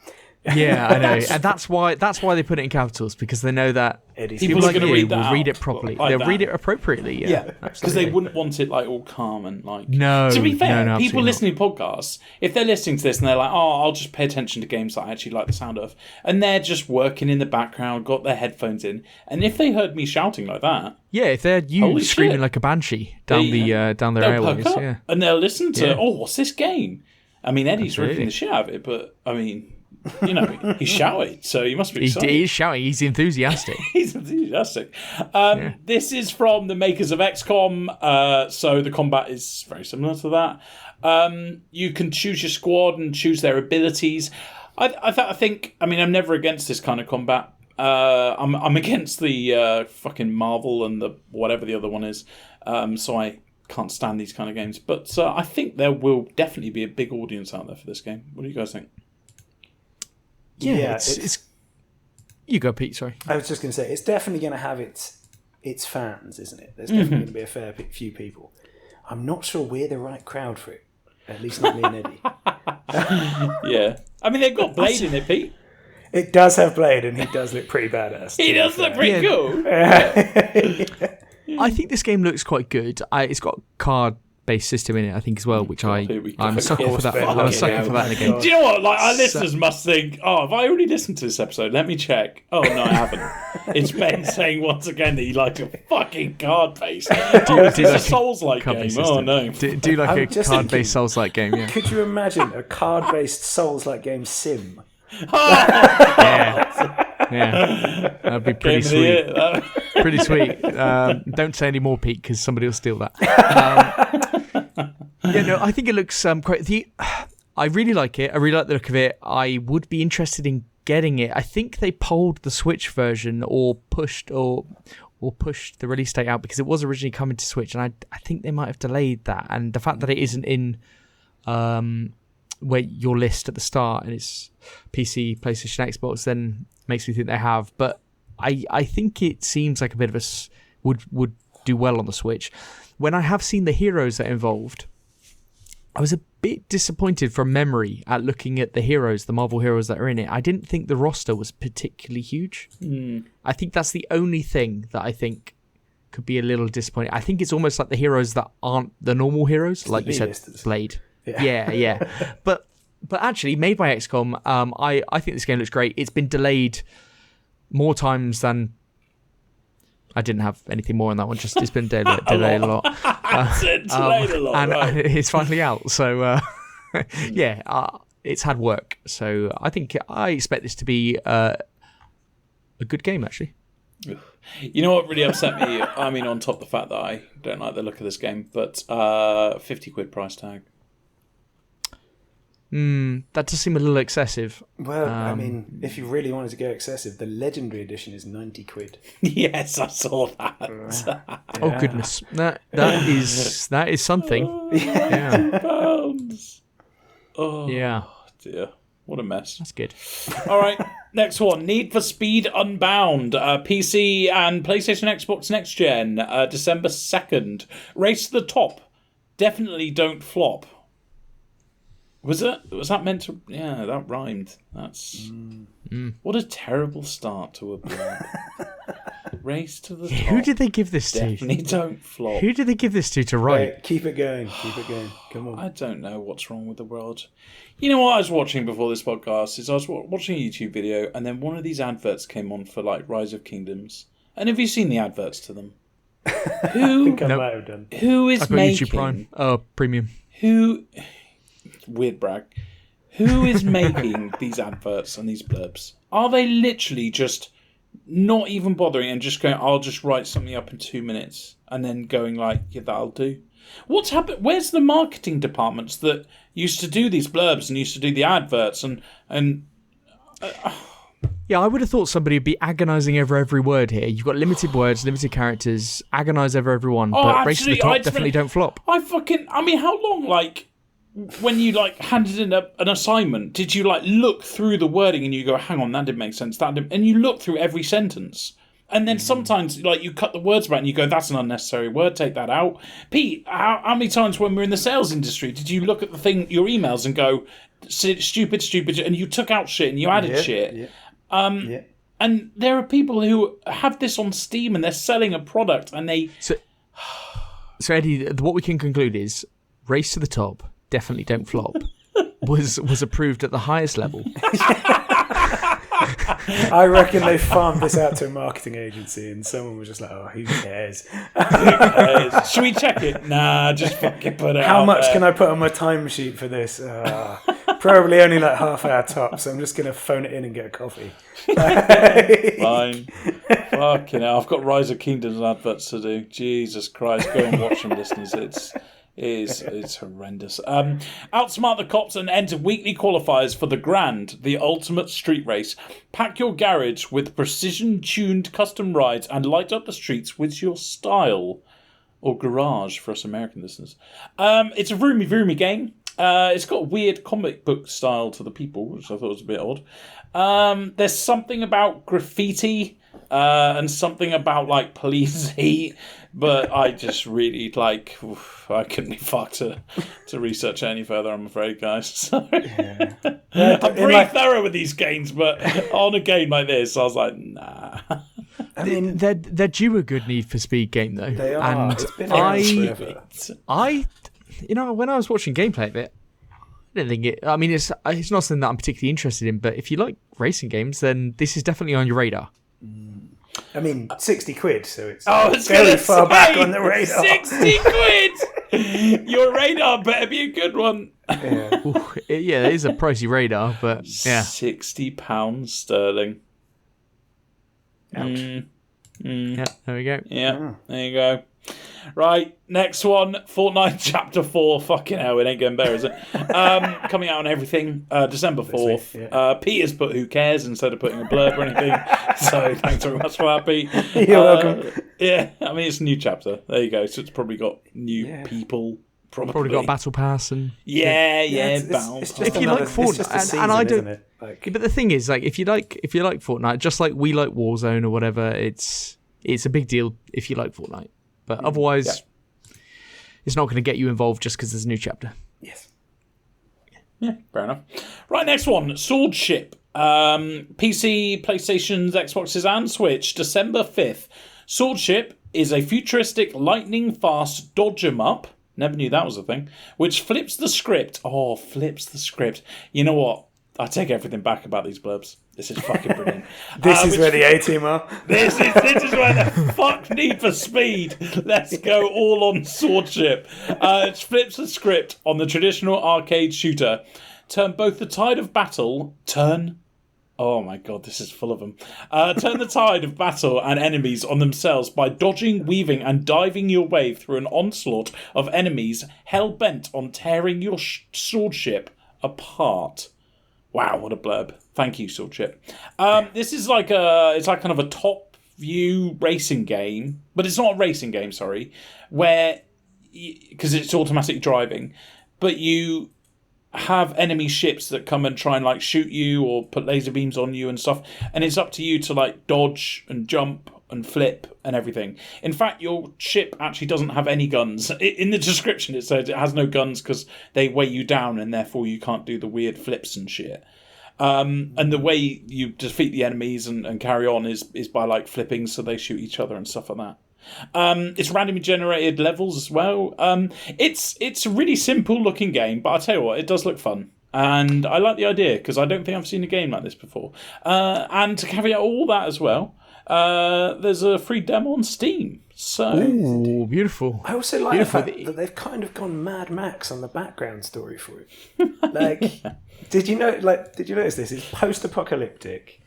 B: Yeah, I know, and that's why they put it in capitals, because they know that
C: people are going to read
B: it properly.
C: Like
B: They'll read it appropriately. Yeah,
C: because they wouldn't want it like all calm and like.
B: No.
C: To be fair,
B: no,
C: people listening to podcasts, if they're listening to this and they're like, "Oh, I'll just pay attention to games that I actually like the sound of," and they're just working in the background, got their headphones in, and if they heard me shouting like that,
B: if they're screaming like a banshee down their airways,
C: and they'll listen to, "Oh, what's this game?" I mean, Eddie's ripping the shit out of it, but I mean. You know, he's shouting, so he must be excited.
B: He is shouting. He's enthusiastic.
C: He's enthusiastic. This is from the makers of XCOM, so the combat is very similar to that. You can choose your squad and choose their abilities. I think. I mean, I'm never against this kind of combat. I'm against the fucking Marvel and the whatever the other one is. So I can't stand these kind of games. But I think there will definitely be a big audience out there for this game. What do you guys think?
B: Yeah, it's. You go, Pete. Sorry,
A: I was just going to say it's definitely going to have its fans, isn't it? There's definitely going to be a fair few people. I'm not sure we're the right crowd for it. At least not me and Eddie.
C: Yeah, I mean they've got Blade in it, Pete.
A: It does have Blade, and he does look pretty badass.
C: He does look pretty cool.
B: I think this game looks quite good. It's got card-based system in it, I think, as well, which I'm a sucker for that. I'm a sucker for that in a game.
C: Do you know what? Like our listeners must think, "Oh, have I already listened to this episode? Let me check." Oh no, I haven't. It's Ben saying once again that he likes a fucking card-based. It's a Souls-like game. Oh no.
B: Do like a card-based Souls-like game. Yeah.
A: Could you imagine a card-based Souls-like game sim?
B: Yeah, that'd be pretty sweet. Pretty sweet. Don't say any more, Pete, because somebody will steal that. I think it looks quite. I really like it. I really like the look of it. I would be interested in getting it. I think they polled the Switch version or pushed the release date out because it was originally coming to Switch, and I think they might have delayed that. And the fact that it isn't in where your list at the start and it's PC, PlayStation, Xbox, then makes me think they have. But I think it seems like a bit of would do well on the Switch. When I have seen the heroes that are involved, I was a bit disappointed from memory at looking at the heroes, the Marvel heroes that are in it. I didn't think the roster was particularly huge. I think that's the only thing that I think could be a little disappointing. I think it's almost like the heroes that aren't the normal heroes, like you said, Blade. Yeah. But actually, made by XCOM, I think this game looks great. It's been delayed more times than... I didn't have anything more on that one. Just it's been delayed a lot.
C: Delayed a lot,
B: and it's finally out. So it's had work. So I expect this to be a good game, actually.
C: You know what really upset me? I mean, on top of the fact that I don't like the look of this game, but £50 price tag.
B: That does seem a little excessive.
A: Well, I mean, if you really wanted to go excessive, the Legendary Edition is £90.
C: Yes, I saw that.
B: Oh goodness, that is something. Yeah.
C: Pounds. Oh,
B: Yeah.
C: dear. What a mess.
B: That's good.
C: All right, next one. Need for Speed Unbound. PC and PlayStation Xbox Next Gen. December 2nd. Race to the top. Definitely don't flop. Was that meant to... Yeah, that rhymed. That's... What a terrible start to a blurb. Race to the top.
B: Who did they give this to?
C: Definitely don't flop.
B: Who did they give this to write?
A: Right, keep it going. Come on.
C: I don't know what's wrong with the world. You know what I was watching before this podcast is I was watching a YouTube video, and then one of these adverts came on for like Rise of Kingdoms. And have you seen the adverts to them?
A: I think I might have done.
C: Who is
B: I've got
C: making...
B: YouTube Prime. Oh, Premium.
C: Who... Weird brag. Who is making these adverts and these blurbs? Are they literally just not even bothering and just going, I'll just write something up in 2 minutes, and then going like, yeah, that'll do? What's happened? Where's the marketing departments that used to do these blurbs and used to do the adverts and
B: Yeah, I would have thought somebody would be agonising over every word here. You've got limited words, limited characters, agonise over everyone, but Race to the Top, definitely don't flop.
C: I mean, how long, like, when you, like, handed in an assignment, did you, like, look through the wording and you go, hang on, that didn't make sense, and you look through every sentence. And then sometimes, like, you cut the words back and you go, that's an unnecessary word, take that out. Pete, how many times when we're in the sales industry did you look at your emails and go, stupid, and you took out shit and you added shit?
A: Yeah.
C: And there are people who have this on Steam and they're selling a product and they...
B: So Eddie, what we can conclude is Race to the Top, definitely don't flop, was approved at the highest level.
A: I reckon they farmed this out to a marketing agency and someone was just like, oh, who cares?
C: Should we check it? Nah, just fucking put it
A: How
C: out
A: much
C: there.
A: can I put on my timesheet for this? Probably only like half hour top, so I'm just going to phone it in and get a coffee.
C: Fine. Fucking hell. I've got Rise of Kingdoms adverts to do. Jesus Christ. Go and watch them, listeners. It's horrendous. Outsmart the cops and enter weekly qualifiers for the Grand, the ultimate street race. Pack your garage with precision-tuned custom rides and light up the streets with your style. Or garage for us American listeners. It's a roomy game. It's got a weird comic book style to the people, which I thought was a bit odd. There's something about graffiti and something about like police heat, but I just really I couldn't be fucked to research it any further, I'm afraid, guys. So, I'm pretty thorough with these games, but on a game like this, I was like, nah.
A: I mean,
B: They're due a good Need for Speed game though.
A: they are.
B: And
A: It's been around forever.
B: when I was watching gameplay of it, I didn't think it. I mean, it's not something that I'm particularly interested in. But if you like racing games, then this is definitely on your radar.
A: I mean, £60, so it's
C: It's
A: very far back on the radar.
C: 60 quid! Your radar better be a good one.
A: Yeah.
B: Ooh, it is a pricey radar, but yeah.
C: £60 sterling.
A: Ouch.
B: Yeah, there we go.
C: Yeah, there you go. Right, next one, Fortnite Chapter 4. Fucking hell, it ain't getting better, is it? Coming out on everything, December 4th. Peter's put who cares instead of putting a blurb or anything. So thanks very much for that, Pete.
A: You're welcome.
C: Yeah, I mean, it's a new chapter. There you go. So it's probably got new people.
B: Probably got a battle pass and
A: It's just
B: if you like Fortnite,
A: it's just a season,
B: and I don't.
A: isn't it? Like,
B: But the thing is, like, if you like Fortnite, just like we like Warzone or whatever, it's a big deal if you like Fortnite. But otherwise, it's not going to get you involved just because there's a new chapter.
A: yes.
C: Yeah, fair enough. Right, next one, Swordship. PC, PlayStations, Xboxes, and Switch, December 5th. Swordship is a futuristic, lightning-fast dodge-em-up. Never knew that was a thing. Which flips the script. Oh, flips the script. You know what? I take everything back about these blurbs. This is fucking brilliant.
A: This is where the A-team are.
C: This is where the fuck Need for Speed. Let's go all on Swordship. It flips the script on the traditional arcade shooter. Turn both the tide of battle. Oh my god, this is full of them. Turn the tide of battle and enemies on themselves by dodging, weaving, and diving your way through an onslaught of enemies hell-bent on tearing your sword ship apart. Wow, what a blurb. Thank you, sword ship. This is like it's like kind of a top view racing game, but it's not a racing game, sorry, where, because it's automatic driving, but you have enemy ships that come and try and like shoot you or put laser beams on you and stuff, and it's up to you to like dodge and jump and flip and everything. In fact, your ship actually doesn't have any guns. In the description it says it has no guns because they weigh you down and therefore you can't do the weird flips and shit. And the way you defeat the enemies and carry on is by like flipping so they shoot each other and stuff like that. It's randomly generated levels as well. It's a really simple looking game, but I'll tell you what, it does look fun. And I like the idea because I don't think I've seen a game like this before. And to carry out all that as well, there's a free demo on Steam. So,
B: ooh, beautiful.
A: I also like the fact that they've kind of gone Mad Max on the background story for it. Like, did you notice this? It's post-apocalyptic.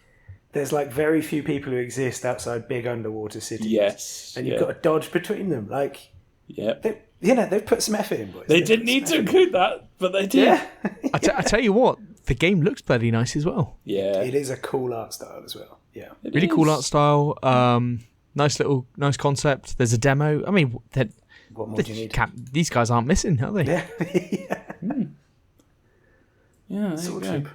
A: There's like very few people who exist outside big underwater cities.
C: Yes.
A: And you've got to dodge between them. Like,
C: yep.
A: They've put some effort in, boys.
C: They didn't need to include that, but they did.
A: Yeah.
B: I tell you what, the game looks bloody nice as well.
C: Yeah.
A: It is a cool art style as well. Yeah.
B: Really cool art style. Nice concept. There's a demo. I mean,
A: What more do you need?
B: These guys aren't missing, are they?
A: Yeah.
C: Yeah, there
A: Sword
C: you go.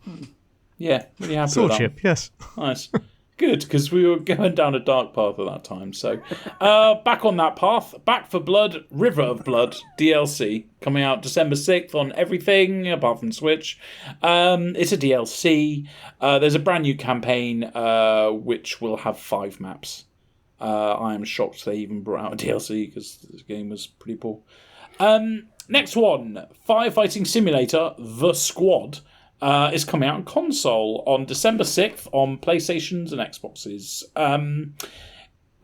A: ship.
C: Yeah, really happy
B: Sword
C: with that.
B: ship, yes.
C: Nice. Good, because we were going down a dark path at that time. So, back on that path. Back for Blood, River of Blood, DLC, coming out December 6th on everything, apart from Switch. It's a DLC. There's a brand new campaign, which will have 5 maps. I am shocked they even brought out a DLC, because this game was pretty poor. Next one, Firefighting Simulator, The Squad. Is coming out on console on December 6th on PlayStations and Xboxes.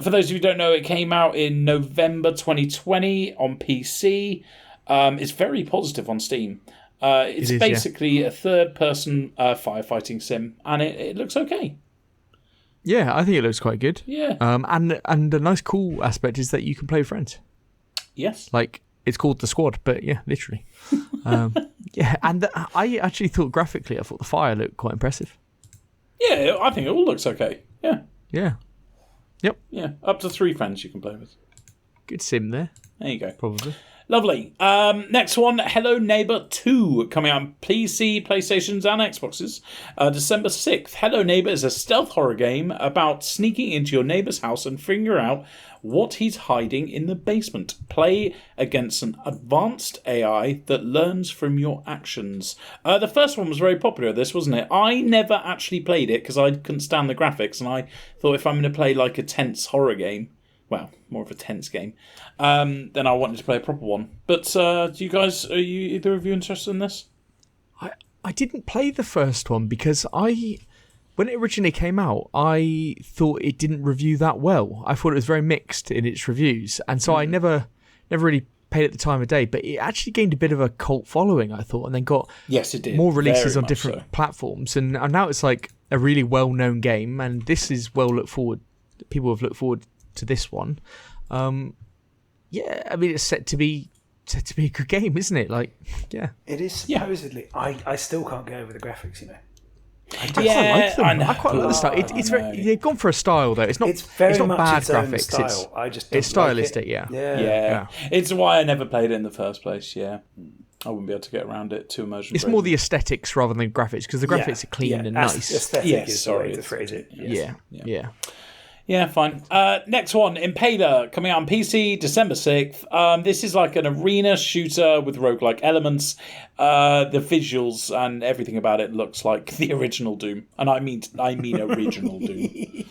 C: For those of you who don't know, it came out in November 2020 on PC. It's very positive on Steam. It's basically a third-person firefighting sim, and it looks okay.
B: Yeah, I think it looks quite good.
C: Yeah.
B: And a nice cool aspect is that you can play with friends.
C: Yes.
B: Like, it's called The Squad, but yeah, literally. Yeah, and I actually thought graphically, I thought the fire looked quite impressive.
C: Yeah, I think it all looks okay. Yeah.
B: Yeah. Yep.
C: Yeah, up to 3 friends you can play with.
B: Good sim there.
C: There you go.
B: Probably.
C: Lovely. Next one, Hello Neighbor 2, coming out on PC, PlayStations, and Xboxes. December 6th. Hello Neighbor is a stealth horror game about sneaking into your neighbor's house and figuring out what he's hiding in the basement. Play against an advanced AI that learns from your actions. The first one was very popular, this, wasn't it? I never actually played it because I couldn't stand the graphics, and I thought if I'm going to play like a tense horror game, well, more of a tense game, then I wanted to play a proper one. But are you either of you interested in this?
B: I didn't play the first one because when it originally came out, I thought it didn't review that well. I thought it was very mixed in its reviews, and so I never really paid it the time of day. But it actually gained a bit of a cult following, I thought, and then got
C: yes, it did.
B: more releases
C: Very
B: on different
C: so.
B: platforms, and now it's like a really well-known game, and this is well looked forward. People have looked forward to this one. Yeah, I mean, it's set to be a good game, isn't it? Like, yeah,
A: It is supposedly. I still can't get over the graphics, you know.
B: I like them. I quite like the style. It's very. They've gone for a style though. It's not.
A: It's very
B: not
A: much
B: bad
A: its own
B: graphics.
A: style. I just don't
B: It's stylistic.
A: like it.
B: Yeah.
C: Yeah. It's why I never played it in the first place. Yeah, I wouldn't be able to get around it. Too immersion.
B: It's more the aesthetics rather than graphics because the graphics are clean and nice.
A: Aesthetic
C: Yes,
A: is
C: sorry,
A: the way to
C: it's-
A: phrase it.
B: Yeah.
C: Yeah, fine. Next one, Impaler, coming out on PC, December 6th. This is like an arena shooter with roguelike elements. The visuals and everything about it looks like the original Doom. And I mean original Doom.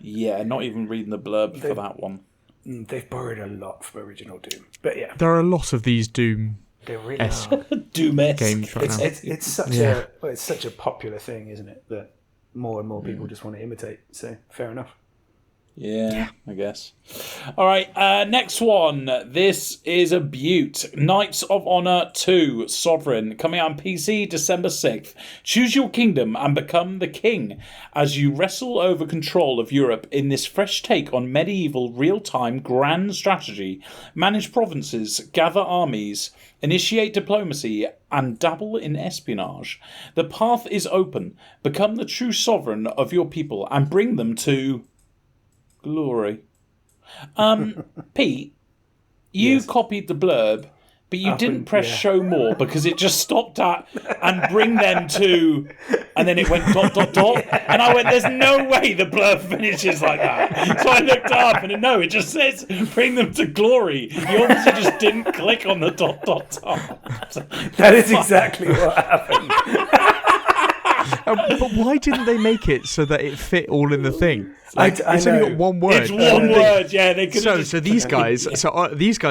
C: Yeah, not even reading the blurb for that one.
A: They've borrowed a lot from original Doom. But yeah,
B: There are a lot of these Doom
A: they really
B: esque
A: are.
C: Doom-esque.
B: games right now.
A: It's such a popular thing, isn't it? That more and more people just want to imitate. So fair enough.
C: Yeah, I guess. All right, next one. This is a beaut. Knights of Honor 2 Sovereign, coming out on PC December 6th. Choose your kingdom and become the king as you wrestle over control of Europe in this fresh take on medieval real-time grand strategy. Manage provinces, gather armies, initiate diplomacy, and dabble in espionage. The path is open. Become the true sovereign of your people and bring them to glory. Pete, you copied the blurb, but you didn't press show more because it just stopped at and bring them to, and then it went ... And I went, there's no way the blurb finishes like that. So I looked up and no, it just says bring them to glory. You obviously just didn't click on the ...
A: That is exactly what happened.
B: But why didn't they make it so that it fit all in the thing? Like, it's only got one word.
C: It's one word, yeah. They could.
B: So these guys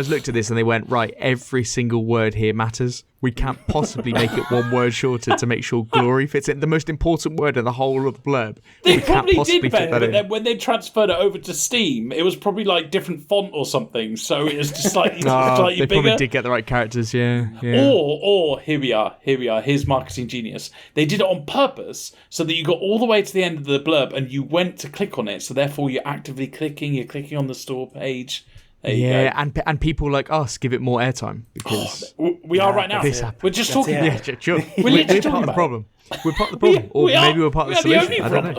B: looked at this and they went, right, every single word here matters. We can't possibly make it one word shorter to make sure glory fits in. The most important word in the whole of the blurb.
C: They probably did, Ben, but then when they transferred it over to Steam, it was probably like different font or something. So it was just slightly
B: they
C: bigger.
B: Probably did get the right characters, yeah.
C: Or here we are. Here's marketing genius. They did it on purpose so that you got all the way to the end of the blurb and you went to click on it. So therefore, you're actively clicking. You're clicking on the store page.
B: And people like us give it more airtime because
C: we are right now. We're just talking.
B: Yeah, sure. We're part of the problem. We're part of the problem, or maybe we're part of the solution. I don't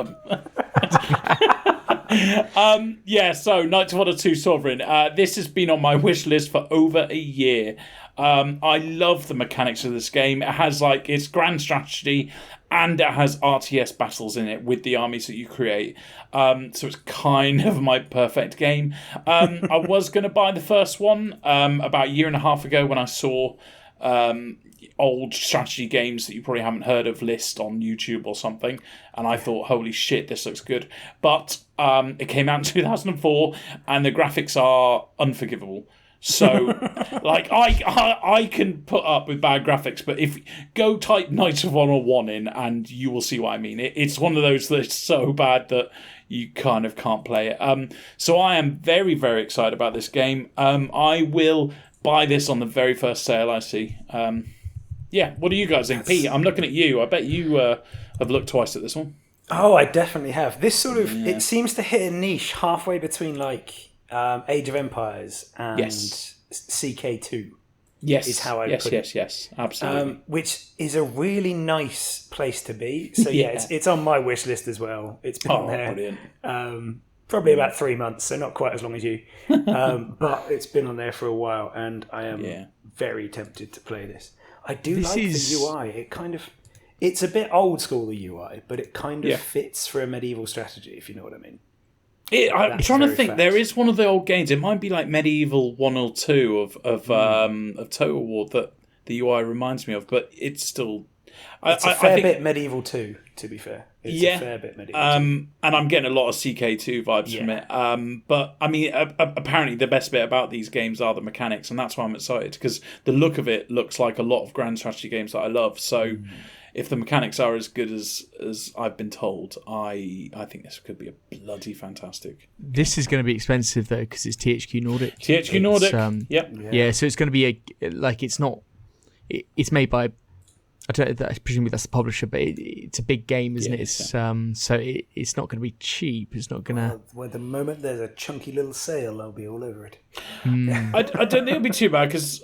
B: know.
C: So Knights of Honor 2 Sovereign. This has been on my wish list for over a year. I love the mechanics of this game. It has it's grand strategy and it has RTS battles in it with the armies that you create. So it's kind of my perfect game. I was going to buy the first one about a year and a half ago when I saw old strategy games that you probably haven't heard of list on YouTube or something, and I thought, holy shit, this looks good. But it came out in 2004 and the graphics are unforgivable. So I can put up with bad graphics, but if go type Knights of Honor 1 in and you will see what I mean. It's one of those that's so bad that you kind of can't play it. So I am very, very excited about this game. I will buy this on the very first sale I see. What do you guys think? Pete, I'm looking at you. I bet you have looked twice at this one.
A: Oh, I definitely have. This sort of, it seems to hit a niche halfway between Age of Empires and CK2.
C: Yes,
A: is how I put it.
C: Yes, absolutely.
A: Which is a really nice place to be. So it's on my wish list as well. It's been on there.
C: Brilliant.
A: Probably about 3 months, so not quite as long as you. But it's been on there for a while, and I am very tempted to play this. I do like the UI. It's a bit old school, the UI, but it kind of fits for a medieval strategy, if you know what I mean.
C: I'm trying to think. There is one of the old games. It might be like Medieval 1 or 2 of Total War that the UI reminds me of, but it's still.
A: It's a fair bit Medieval 2, to be fair. It's a fair bit Medieval 2.
C: And I'm getting a lot of CK2 vibes from it. But I mean, apparently the best bit about these games are the mechanics, and that's why I'm excited because the look of it looks like a lot of grand strategy games that I love. So. If the mechanics are as good as I've been told, I think this could be a bloody fantastic.
B: This is going to be expensive though because it's THQ Nordic.
C: THQ Nordic.
B: Yep. Yeah. So it's going to be it's not. It's made by. I presume that's the publisher, but it's a big game, isn't it? It's so it's not going to be cheap. It's not going to.
A: Well, the moment there's a chunky little sale, I'll be all over it.
C: I don't think it'll be too bad because.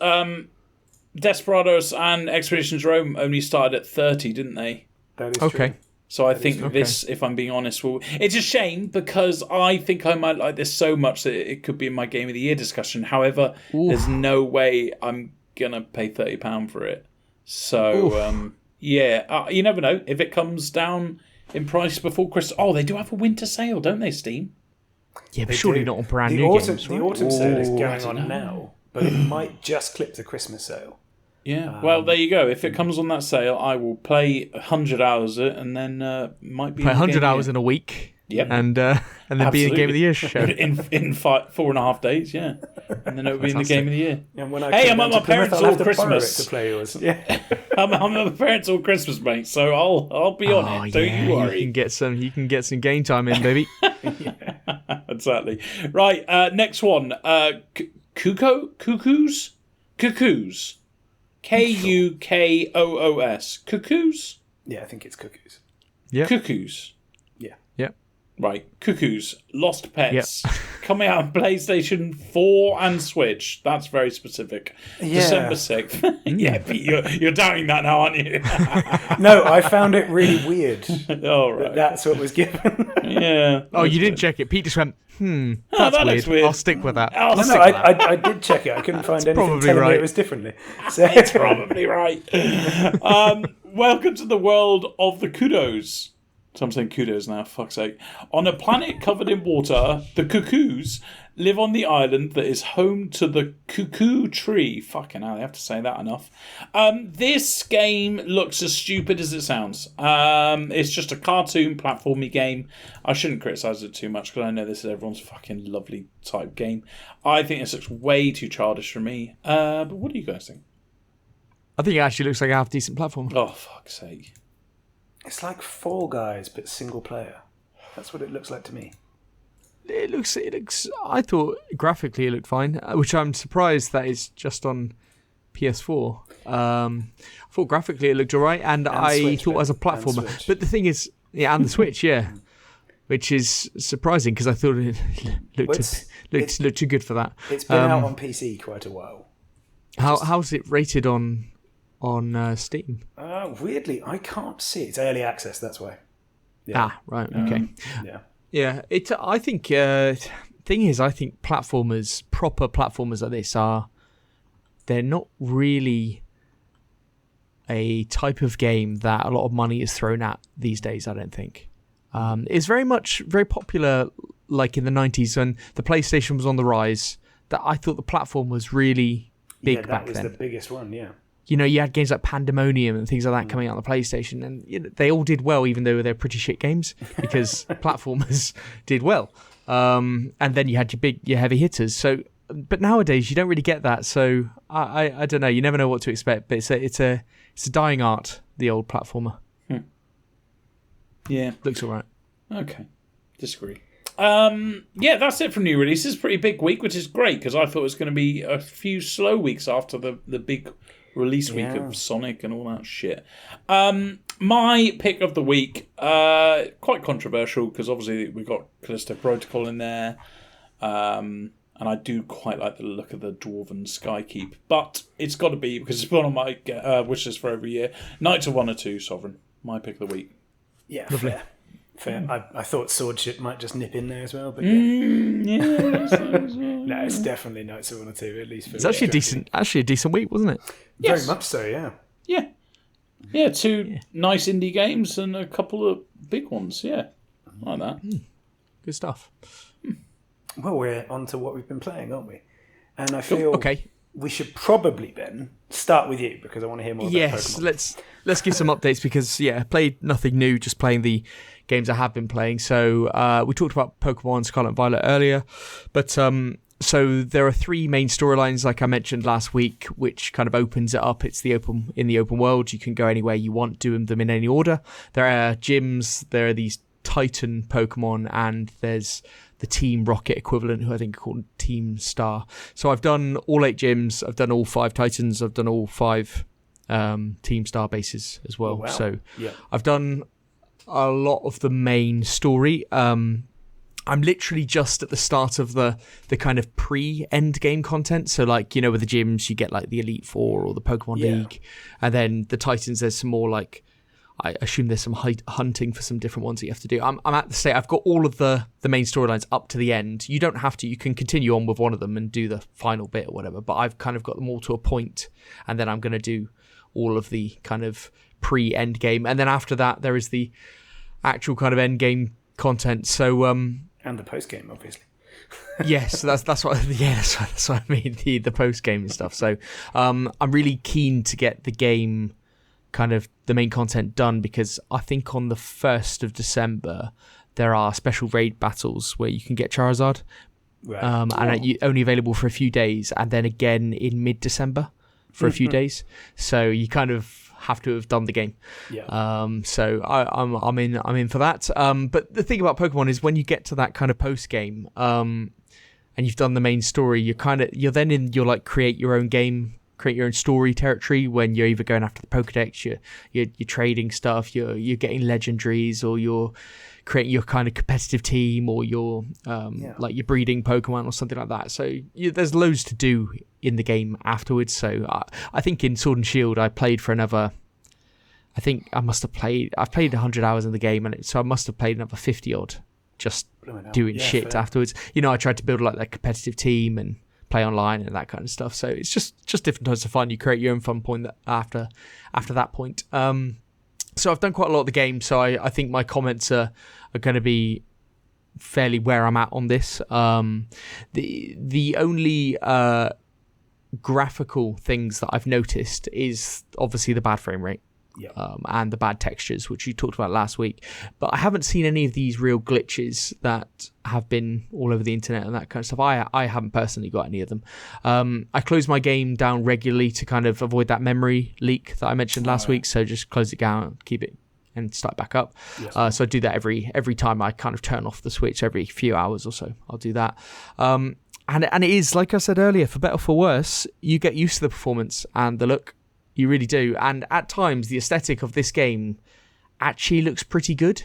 C: Desperados and Expeditions Rome only started at 30, didn't they?
A: That is true.
C: So I think this, if I'm being honest, it's a shame because I think I might like this so much that it could be in my Game of the Year discussion. However, there's no way I'm going to pay £30 for it. So, you never know. If it comes down in price before Christmas... Oh, they do have a winter sale, don't they, Steam?
B: Yeah, but surely not on brand new games.
A: The autumn sale is going on now, but it might just clip the Christmas sale.
C: Yeah, well, there you go. If it comes on that sale, I will play 100 hours of it, and then might be
B: play 100 hours in a week.
C: Yep,
B: and then be in the Game of the Year show
C: in 4.5 days. Yeah, and then it'll be in the Game of the Year.
A: And when I'm
C: at my parents' all Christmas
A: to play yours. Yeah,
C: I'm at my parents' all Christmas, mate. So I'll be on it. Don't you worry.
B: You can get some game time in, baby.
C: I'd exactly. Right, next one. Cuckoos? Cuckoos. Kukoos. Cuckoos?
A: Yeah, I think it's Cuckoos.
B: Yeah.
C: Cuckoos.
A: Yeah.
B: Yep.
C: Right, Cuckoos. Lost Pets.
B: Yep.
C: Coming out on PlayStation 4 and Switch. That's very specific.
A: Yeah.
C: December 6th. Yeah, Pete, you're downing that now, aren't you?
A: No, I found it really weird.
C: All right.
A: That's what was given.
C: Yeah.
B: Oh, you didn't check it. Pete just went,
C: Oh,
B: that's
C: that looks
B: weird.
C: weird.
B: I'll stick with that.
C: I'll
A: No,
C: stick
A: I did check it. I couldn't find anything
B: probably
A: telling me
B: right.
A: it was differently. So
C: It's probably right. Welcome to the world of the kudos. So I'm saying kudos now, fuck's sake. On a planet covered in water, the cuckoos live on the island that is home to the cuckoo tree. Fucking hell, they have to say that enough. This game looks as stupid as it sounds. It's just a cartoon platformy game. I shouldn't criticise it too much because I know this is everyone's fucking lovely type game. I think this looks way too childish for me. But what do you guys think?
B: I think it actually looks like a half-decent platform.
C: Oh, fuck's sake.
A: it's like Fall Guys, but single player. That's what it looks like to me.
B: It looks. I thought graphically it looked fine, which I'm surprised that it's just on PS4. I thought graphically it looked alright, and I
A: Switch,
B: thought as a
A: and
B: platformer.
A: Switch.
B: But the thing is, yeah, and the Switch, yeah, which is surprising because I thought it looked too good for that.
A: It's been out on PC quite a while.
B: How's it rated on Steam?
A: Weirdly, I can't see it. It's early access, that's why. Yeah.
B: Ah, right, okay.
A: Yeah.
B: Yeah, I think thing is, I think proper platformers like this they're not really a type of game that a lot of money is thrown at these days. I don't think it's very popular, like in the 90s when the PlayStation was on the rise. That I thought the platform was really big back then.
A: That was the biggest one, yeah.
B: You know, you had games like Pandemonium and things like that coming out on the PlayStation, and they all did well, even though they're pretty shit games, because platformers did well. And then you had your heavy hitters. So, but nowadays you don't really get that. So I don't know. You never know what to expect. But it's a dying art, the old platformer.
C: Yeah,
B: looks alright.
C: Okay, disagree. Yeah, that's it from new releases. Pretty big week, which is great because I thought it was going to be a few slow weeks after the big release week of Sonic and all that shit. My pick of the week, quite controversial because obviously we've got Callisto Protocol in there, and I do quite like the look of the Dwarven Skykeep, but it's got to be because it's one on my wish list for every year. Knights of 1 or 2, Sovereign, my pick of the week.
A: Yeah,
B: lovely.
A: Fair. I thought Swordship might just nip in there as well, but
C: yeah,
A: no, it's definitely Knights of 1 or 2 at least. For
B: It's actually a decent week, wasn't it?
C: Yes.
A: Very much so, yeah.
C: Yeah, two nice indie games and a couple of big ones. Yeah, like that.
B: Good stuff.
A: Well, we're on to what we've been playing, aren't we? And I feel we should probably, Ben, start with you because I want to hear more about Pokemon.
B: Let's give some updates because played nothing new, just playing the games I have been playing. So we talked about Pokemon Scarlet and Violet earlier, but so there are 3 main storylines, like I mentioned last week, which kind of opens it up. It's in the open world. You can go anywhere you want, do them in any order. There are gyms. There are these Titan Pokemon, and there's the Team Rocket equivalent, who I think are called Team Star. So I've done all 8 gyms. I've done all 5 Titans. I've done all 5 Team Star bases as well.
A: Oh, wow.
B: So I've done a lot of the main story. I'm literally just at the start of the kind of pre-end game content. So like, with the gyms, you get like the Elite Four or the Pokemon League. And then the Titans, there's some more like, I assume there's some hunting for some different ones that you have to do. I'm at the state, I've got all of the main storylines up to the end. You don't have to, you can continue on with one of them and do the final bit or whatever. But I've kind of got them all to a point, and then I'm going to do all of the kind of pre-end game. And then after that, there is the actual kind of end game content. So,
A: and the post game, obviously.
B: Yes, that's what I mean, the post game and stuff. So I'm really keen to get the game, kind of the main content done, because I think on the 1st of December there are special raid battles where you can get Charizard, and only available for a few days, and then again in mid-December for a few days. So you kind of have to have done the game.
A: Yeah.
B: So I'm in for that. But the thing about Pokemon is when you get to that kind of post game, and you've done the main story, you're then in your like create your own game, create your own story territory when you're either going after the Pokedex, you're trading stuff, you're getting legendaries, or you're creating your kind of competitive team, or you're like you're breeding Pokemon or something like that. So there's loads to do in the game afterwards. So I think in Sword and Shield I played for another, I think I've played 100 hours in the game, and so I must have played another 50 odd just doing shit fair. Afterwards. I tried to build like that competitive team and play online and that kind of stuff. So it's just different times to find. You create your own fun point after that point. So I've done quite a lot of the game, so I think my comments are going to be fairly where I'm at on this. The only graphical things that I've noticed is obviously the bad frame rate. And the bad textures, which you talked about last week. But I haven't seen any of these real glitches that have been all over the internet and that kind of stuff. I haven't personally got any of them. I close my game down regularly to kind of avoid that memory leak that I mentioned last week. So just close it down, keep it, and start back up. So I do that every time I kind of turn off the Switch, every few hours or so. I'll do that. And it is, like I said earlier, for better or for worse, you get used to the performance and the look. You really do. And at times, the aesthetic of this game actually looks pretty good.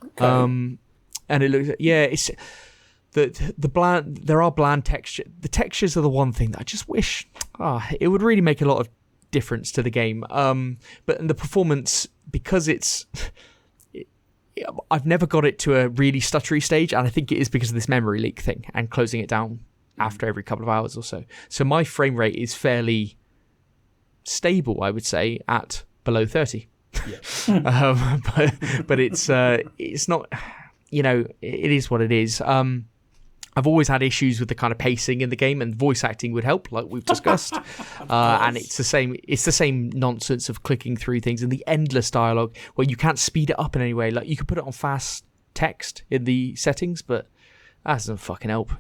B: Okay. And it looks, it's the bland. There are bland texture. The textures are the one thing that I just wish it would really make a lot of difference to the game. But in the performance, because I've never got it to a really stuttery stage, and I think it is because of this memory leak thing and closing it down after every couple of hours or so. So my frame rate is fairly stable, I would say, at below 30. But it's not, it is what it is. I've always had issues with the kind of pacing in the game, and voice acting would help, like we've discussed. And it's the same nonsense of clicking through things and the endless dialogue where you can't speed it up in any way. Like you could put it on fast text in the settings, but that doesn't fucking help.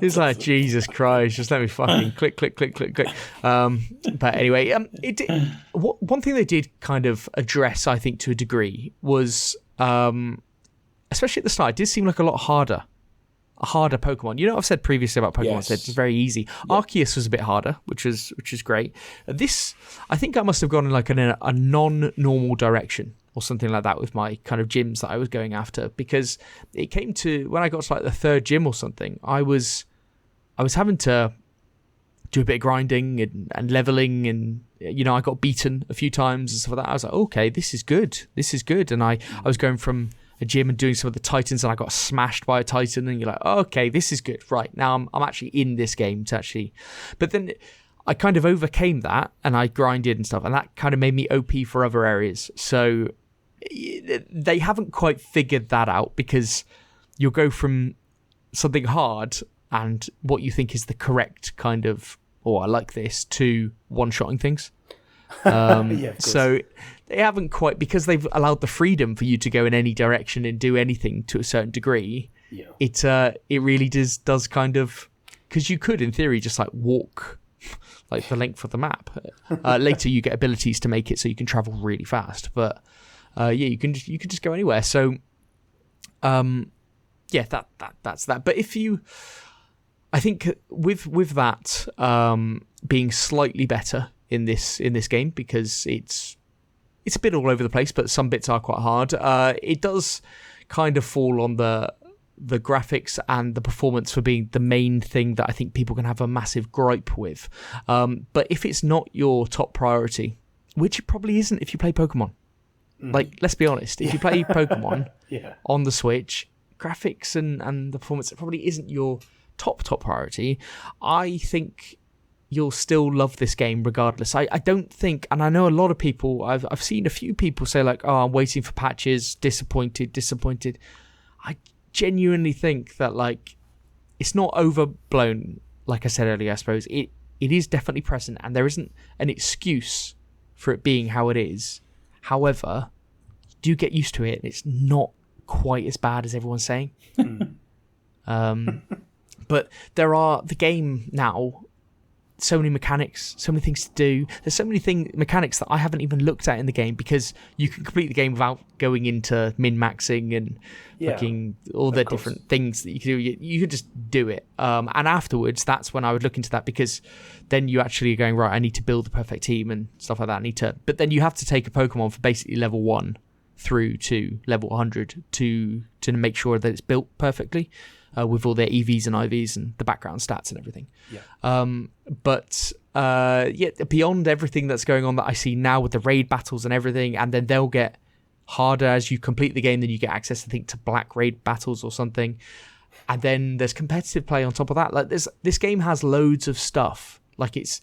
B: It's like, Jesus Christ, just let me fucking click. But anyway, one thing they did kind of address, I think, to a degree was, especially at the start, it did seem like a harder Pokemon. I've said previously about Pokemon, yes. I said it's very easy. Yep. Arceus was a bit harder, which is great. This, I think I must have gone in like a non-normal direction or something like that with my kind of gyms that I was going after, because it came to when I got to like the third gym or something, I was having to do a bit of grinding and leveling, and I got beaten a few times and stuff like that. I was like, okay, this is good, and I was going from a gym and doing some of the Titans, and I got smashed by a Titan, and you're like, oh, okay, this is good, right? Now I'm actually in this game to actually, but then I kind of overcame that and I grinded and stuff, and that kind of made me OP for other areas. So they haven't quite figured that out, because you'll go from something hard and what you think is the correct kind of, I like this, to one-shotting things. So they haven't quite, because they've allowed the freedom for you to go in any direction and do anything to a certain degree. It really does kind of, because you could in theory just like walk like the length of the map. Later you get abilities to make it so you can travel really fast, but you can just go anywhere. So that's that. But I think with that being slightly better in this game, because it's a bit all over the place, but some bits are quite hard. It does kind of fall on the graphics and the performance for being the main thing that I think people can have a massive gripe with. But if it's not your top priority, which it probably isn't if you play Pokemon, like, let's be honest, if you play Pokemon on the Switch, graphics and the performance, it probably isn't your top priority. I think you'll still love this game regardless. I don't think, and I know a lot of people, I've seen a few people say like, oh, I'm waiting for patches, disappointed. I genuinely think that, like, it's not overblown. Like I said earlier, I suppose it is definitely present, and there isn't an excuse for it being how it is. However, you do get used to it, and it's not quite as bad as everyone's saying. But the game now, so many mechanics, so many things to do. There's so many mechanics that I haven't even looked at in the game, because you can complete the game without going into min-maxing and fucking all the different things that you can do. You could just do it. And afterwards, that's when I would look into that, because then you actually are going, right, I need to build the perfect team and stuff like that. But then you have to take a Pokemon for basically level 1 through to level 100 to make sure that it's built perfectly. With all their EVs and IVs and the background stats and everything. But beyond everything that's going on that I see now with the raid battles and everything, and then they'll get harder as you complete the game, then you get access, I think, to black raid battles or something. And then there's competitive play on top of that. Like this game has loads of stuff. Like it's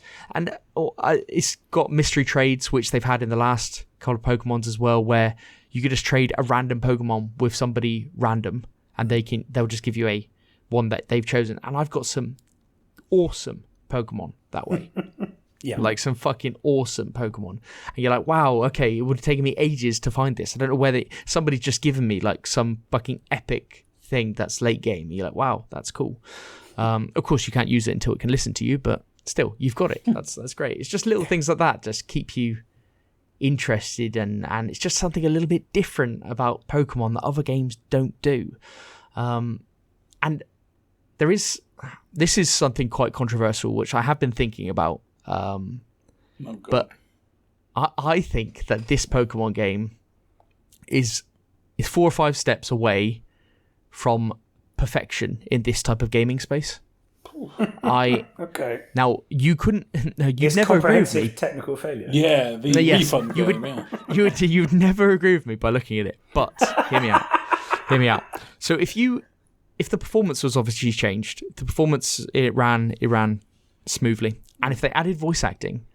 B: got mystery trades, which they've had in the last couple of Pokemons as well, where you could just trade a random Pokemon with somebody random, and they'll just give you one that they've chosen. And I've got some awesome Pokemon that way. Like some fucking awesome Pokemon. And you're like, wow, okay, it would have taken me ages to find this. I don't know whether somebody's just given me like some fucking epic thing that's late game. You're like, wow, that's cool. Of course, you can't use it until it can listen to you, but still, you've got it. That's great. It's just little things like that just keep you interested, and it's just something a little bit different about Pokemon that other games don't do. And this is something quite controversial, which I have been thinking about. But I think that this Pokemon game is 4 or 5 steps away from perfection in this type of gaming space.
A: Okay.
B: Now you'd
A: it's
B: never agree with me.
A: Technical failure.
C: Yeah, the refund game.
B: You'd never agree with me by looking at it. But hear me out. So if the performance was obviously changed, the performance it ran smoothly, and if they added voice acting,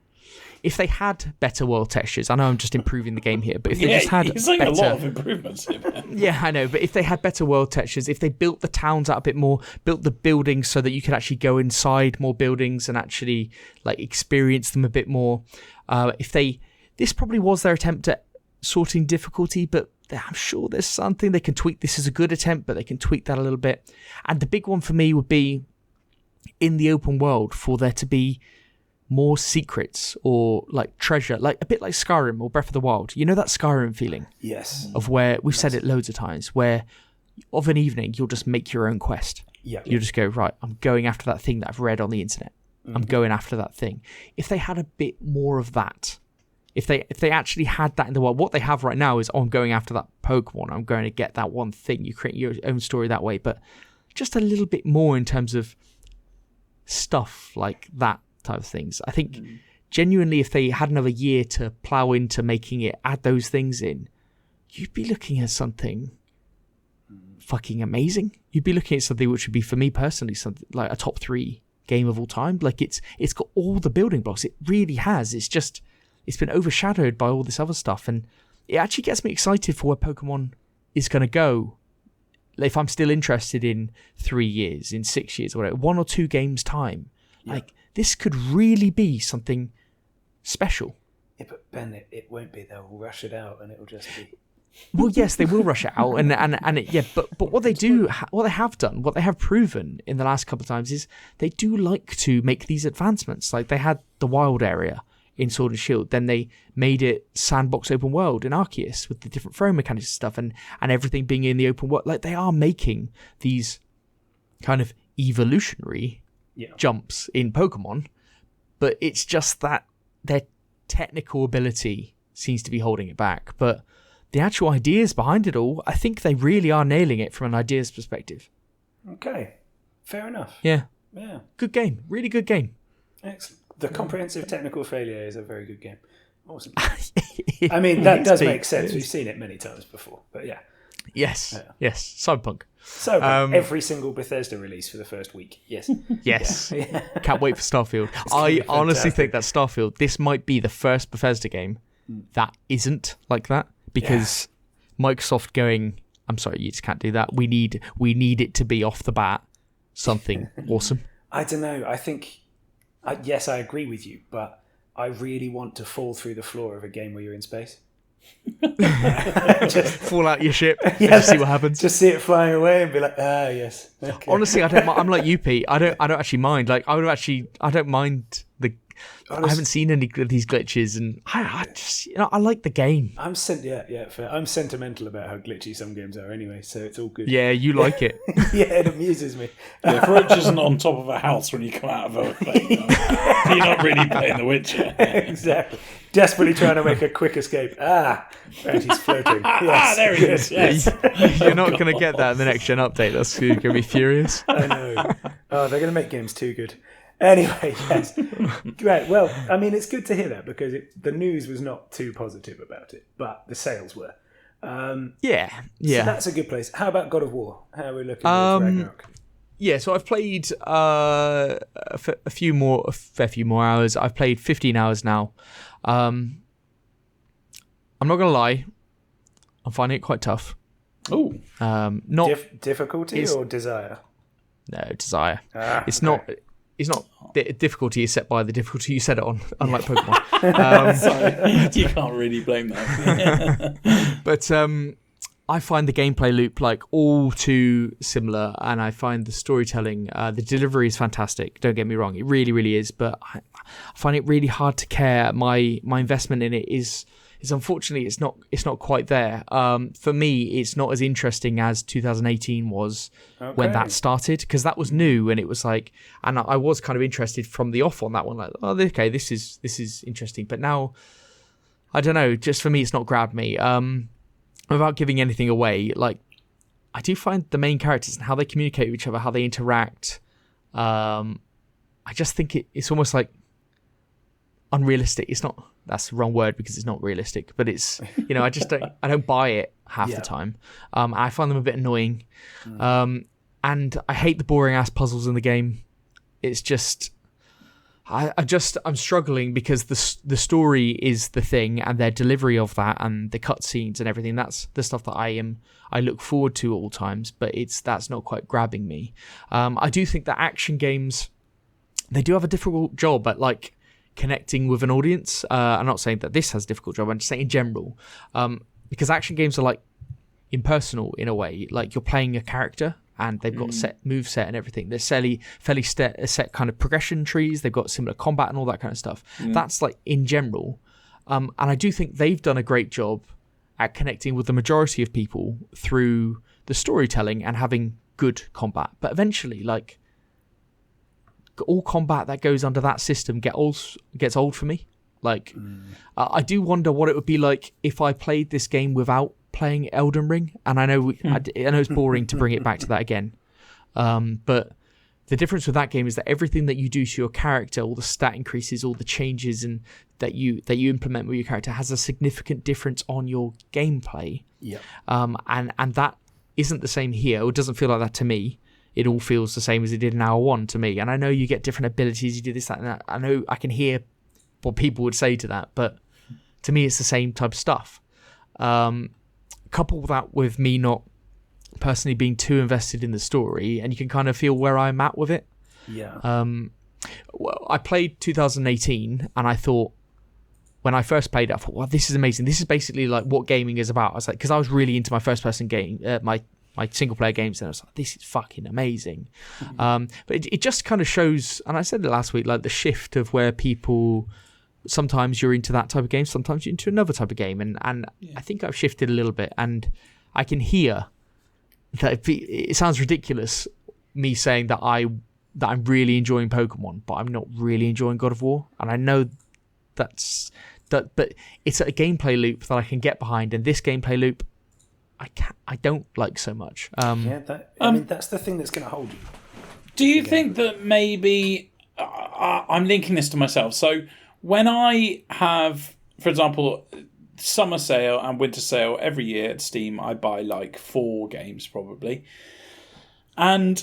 B: if they had better world textures, I know I'm just improving the game here, but if they just had
C: it's like a lot of improvements here, man.
B: Yeah, I know, but if they had better world textures, if they built the towns out a bit more, built the buildings so that you could actually go inside more buildings and actually like experience them a bit more, this probably was their attempt at sorting difficulty, but I'm sure there's something they can tweak. This is a good attempt, but they can tweak that a little bit. And the big one for me would be in the open world for there to be more secrets or like treasure, like a bit like Skyrim or Breath of the Wild. You know that Skyrim feeling?
A: Yes.
B: Of where we've said it loads of times, where of an evening you'll just make your own quest.
A: Yeah.
B: You'll just go, right, I'm going after that thing that I've read on the internet. Mm-hmm. I'm going after that thing. If they had a bit more of that, if they actually had that in the world, what they have right now is, I'm going after that Pokemon. I'm going to get that one thing. You create your own story that way, but just a little bit more in terms of stuff like that type of things. I think genuinely, if they had another year to plow into making it, add those things in, you'd be looking at something fucking amazing. You'd be looking at something which would be, for me personally, something like a top 3 game of all time. Like it's got all the building blocks. It really has. It's been overshadowed by all this other stuff, and it actually gets me excited for where Pokemon is going to go. If I'm still interested in 3 years, in 6 years, or whatever, 1 or 2 games time, like this could really be something special.
A: Yeah, but Ben, it won't be. They'll rush it out, and it'll just be.
B: Well, yes, they will rush it out, but what they have done, what they have proven in the last couple of times is they do like to make these advancements. Like they had the wild area in Sword and Shield, then they made it sandbox open world in Arceus with the different throw mechanics and stuff, and everything being in the open world. Like they are making these kind of evolutionary jumps in Pokemon, but it's just that their technical ability seems to be holding it back. But the actual ideas behind it all, I think they really are nailing it from an ideas perspective.
A: Okay, fair enough.
B: Yeah.
A: Good
B: game, really good game.
A: Excellent. The comprehensive technical failure is a very good game. Awesome. I mean, that does make sense. We've seen it many times before, but yeah.
B: Yes. Cyberpunk.
A: So every single Bethesda release for the first week. Yes.
B: Yeah. Can't wait for Starfield. I honestly think that Starfield, this might be the first Bethesda game that isn't like that, because Microsoft going, I'm sorry, you just can't do that. We need it to be off the bat something awesome.
A: I don't know. I think, yes, I agree with you, but I really want to fall through the floor of a game where you're in space.
B: Just fall out your ship, just see what happens.
A: Just see it flying away and be like, yes. Okay.
B: Honestly, I'm like you, Pete. I don't actually mind. Like I don't mind I haven't seen any of these glitches, and I just, I like the game.
A: I'm fair. I'm sentimental about how glitchy some games are anyway, so it's all good.
B: Yeah, you like it.
A: Yeah, it amuses me.
C: Yeah, if Roach isn't on top of a house when you come out of a thing, you're not really playing The Witcher.
A: Exactly. Desperately trying to make a quick escape. And he's floating. Yes.
C: There he is. Yes.
B: You're not going to get that in the next gen update. That's going to be furious.
A: I know. Oh, they're going to make games too good. Anyway, yes. Right. Well, I mean, it's good to hear that because the news was not too positive about it, but the sales were.
B: Yeah.
A: So that's a good place. How about God of War? How are we looking with Ragnarok?
B: Yeah, so I've played a fair few more hours. I've played 15 hours now. I'm not gonna lie, I'm finding it quite tough.
C: Oh,
A: not difficulty or desire?
B: No, desire. It's not. It's not. The difficulty is set by the difficulty you set it on, unlike Pokemon.
C: Sorry, you can't really blame that.
B: But I find the gameplay loop like all too similar, and I find the storytelling, the delivery is fantastic. Don't get me wrong, it really, really is. But I find it really hard to care. My investment in it is unfortunately it's not quite there. For me, it's not as interesting as 2018 was when that started, because that was new and it was like, and I was kind of interested from the off on that one. Like, oh, okay, this is interesting. But now, I don't know. Just for me, it's not grabbed me. Without giving anything away, like I do find the main characters and how they communicate with each other, how they interact. I just think it's almost like unrealistic. It's not. That's the wrong word because it's not realistic, but it's, I don't buy it half the time. I find them a bit annoying. And I hate the boring ass puzzles in the game. It's just, I'm struggling because the story is the thing, and their delivery of that and the cutscenes and everything, that's the stuff that I look forward to at all times, but that's not quite grabbing me. I do think that action games, they do have a difficult job at like connecting with an audience. I'm not saying that this has a difficult job, I'm just saying in general, because action games are like impersonal in a way. Like you're playing a character and they've got set move set and everything. There's fairly set kind of progression trees. They've got similar combat and all that kind of stuff. That's like in general, and I do think they've done a great job at connecting with the majority of people through the storytelling and having good combat. But eventually, like, all combat that goes under that system gets old for me. Like, I do wonder what it would be like if I played this game without playing Elden Ring. And I know I know it's boring to bring it back to that again, but the difference with that game is that everything that you do to your character, all the stat increases, all the changes and that you implement with your character, has a significant difference on your gameplay. Yeah. And that isn't the same here. It doesn't feel like that to me. It all feels the same as it did in hour one to me. And I know you get different abilities, you do this, that, and that. I know I can hear what people would say to that, but to me, it's the same type of stuff. Couple that with me not personally being too invested in the story, and you can kind of feel where I'm at with it.
A: Yeah.
B: Well, I played 2018, and I thought, when I first played it, I thought, well, this is amazing. This is basically like what gaming is about. I was like, because I was really into my first-person game, my single player games, and I was like, this is fucking amazing. But it just kind of shows, and I said it last week, like the shift of where people, sometimes you're into that type of game, sometimes you're into another type of game, and I think I've shifted a little bit, and I can hear that it sounds ridiculous, me saying that I'm really enjoying Pokemon, but I'm not really enjoying God of War, and I know but it's a gameplay loop that I can get behind, and this gameplay loop I don't like so much. I
A: mean, that's the thing that's going to hold you.
C: Do you think that maybe I'm linking this to myself? So when I have, for example, summer sale and winter sale every year at Steam, I buy like 4 games probably, and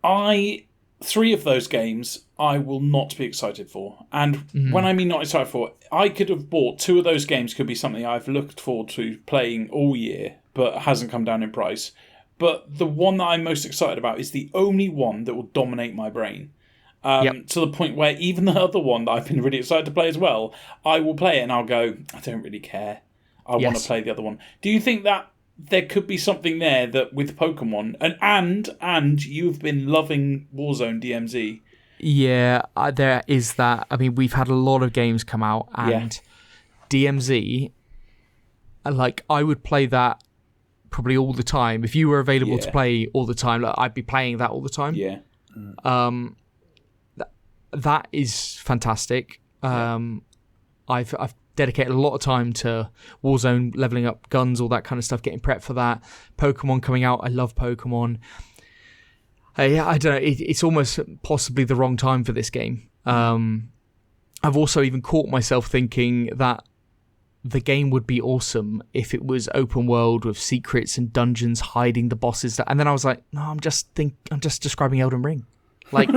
C: 3 of those games I will not be excited for. And when I mean not excited for, I could have bought 2 of those games, could be something I've looked forward to playing all year, but hasn't come down in price. But the one that I'm most excited about is the only one that will dominate my brain. To the point where even the other one that I've been really excited to play as well, I will play it and I'll go, I don't really care. I want to play the other one. Do you think that there could be something there that with Pokemon, and you've been loving Warzone DMZ,
B: there is that. I mean, we've had a lot of games come out, and DMZ, like, I would play that probably all the time. If you were available to play all the time, like, I'd be playing that all the time.
C: Yeah.
B: That is fantastic. I've dedicated a lot of time to Warzone, leveling up guns, all that kind of stuff, getting prepped for that. Pokemon coming out, I love Pokemon. I don't know, it's almost possibly the wrong time for this game. I've also even caught myself thinking that the game would be awesome if it was open world with secrets and dungeons hiding the bosses. And then I was like, no, I'm just describing Elden Ring. Like,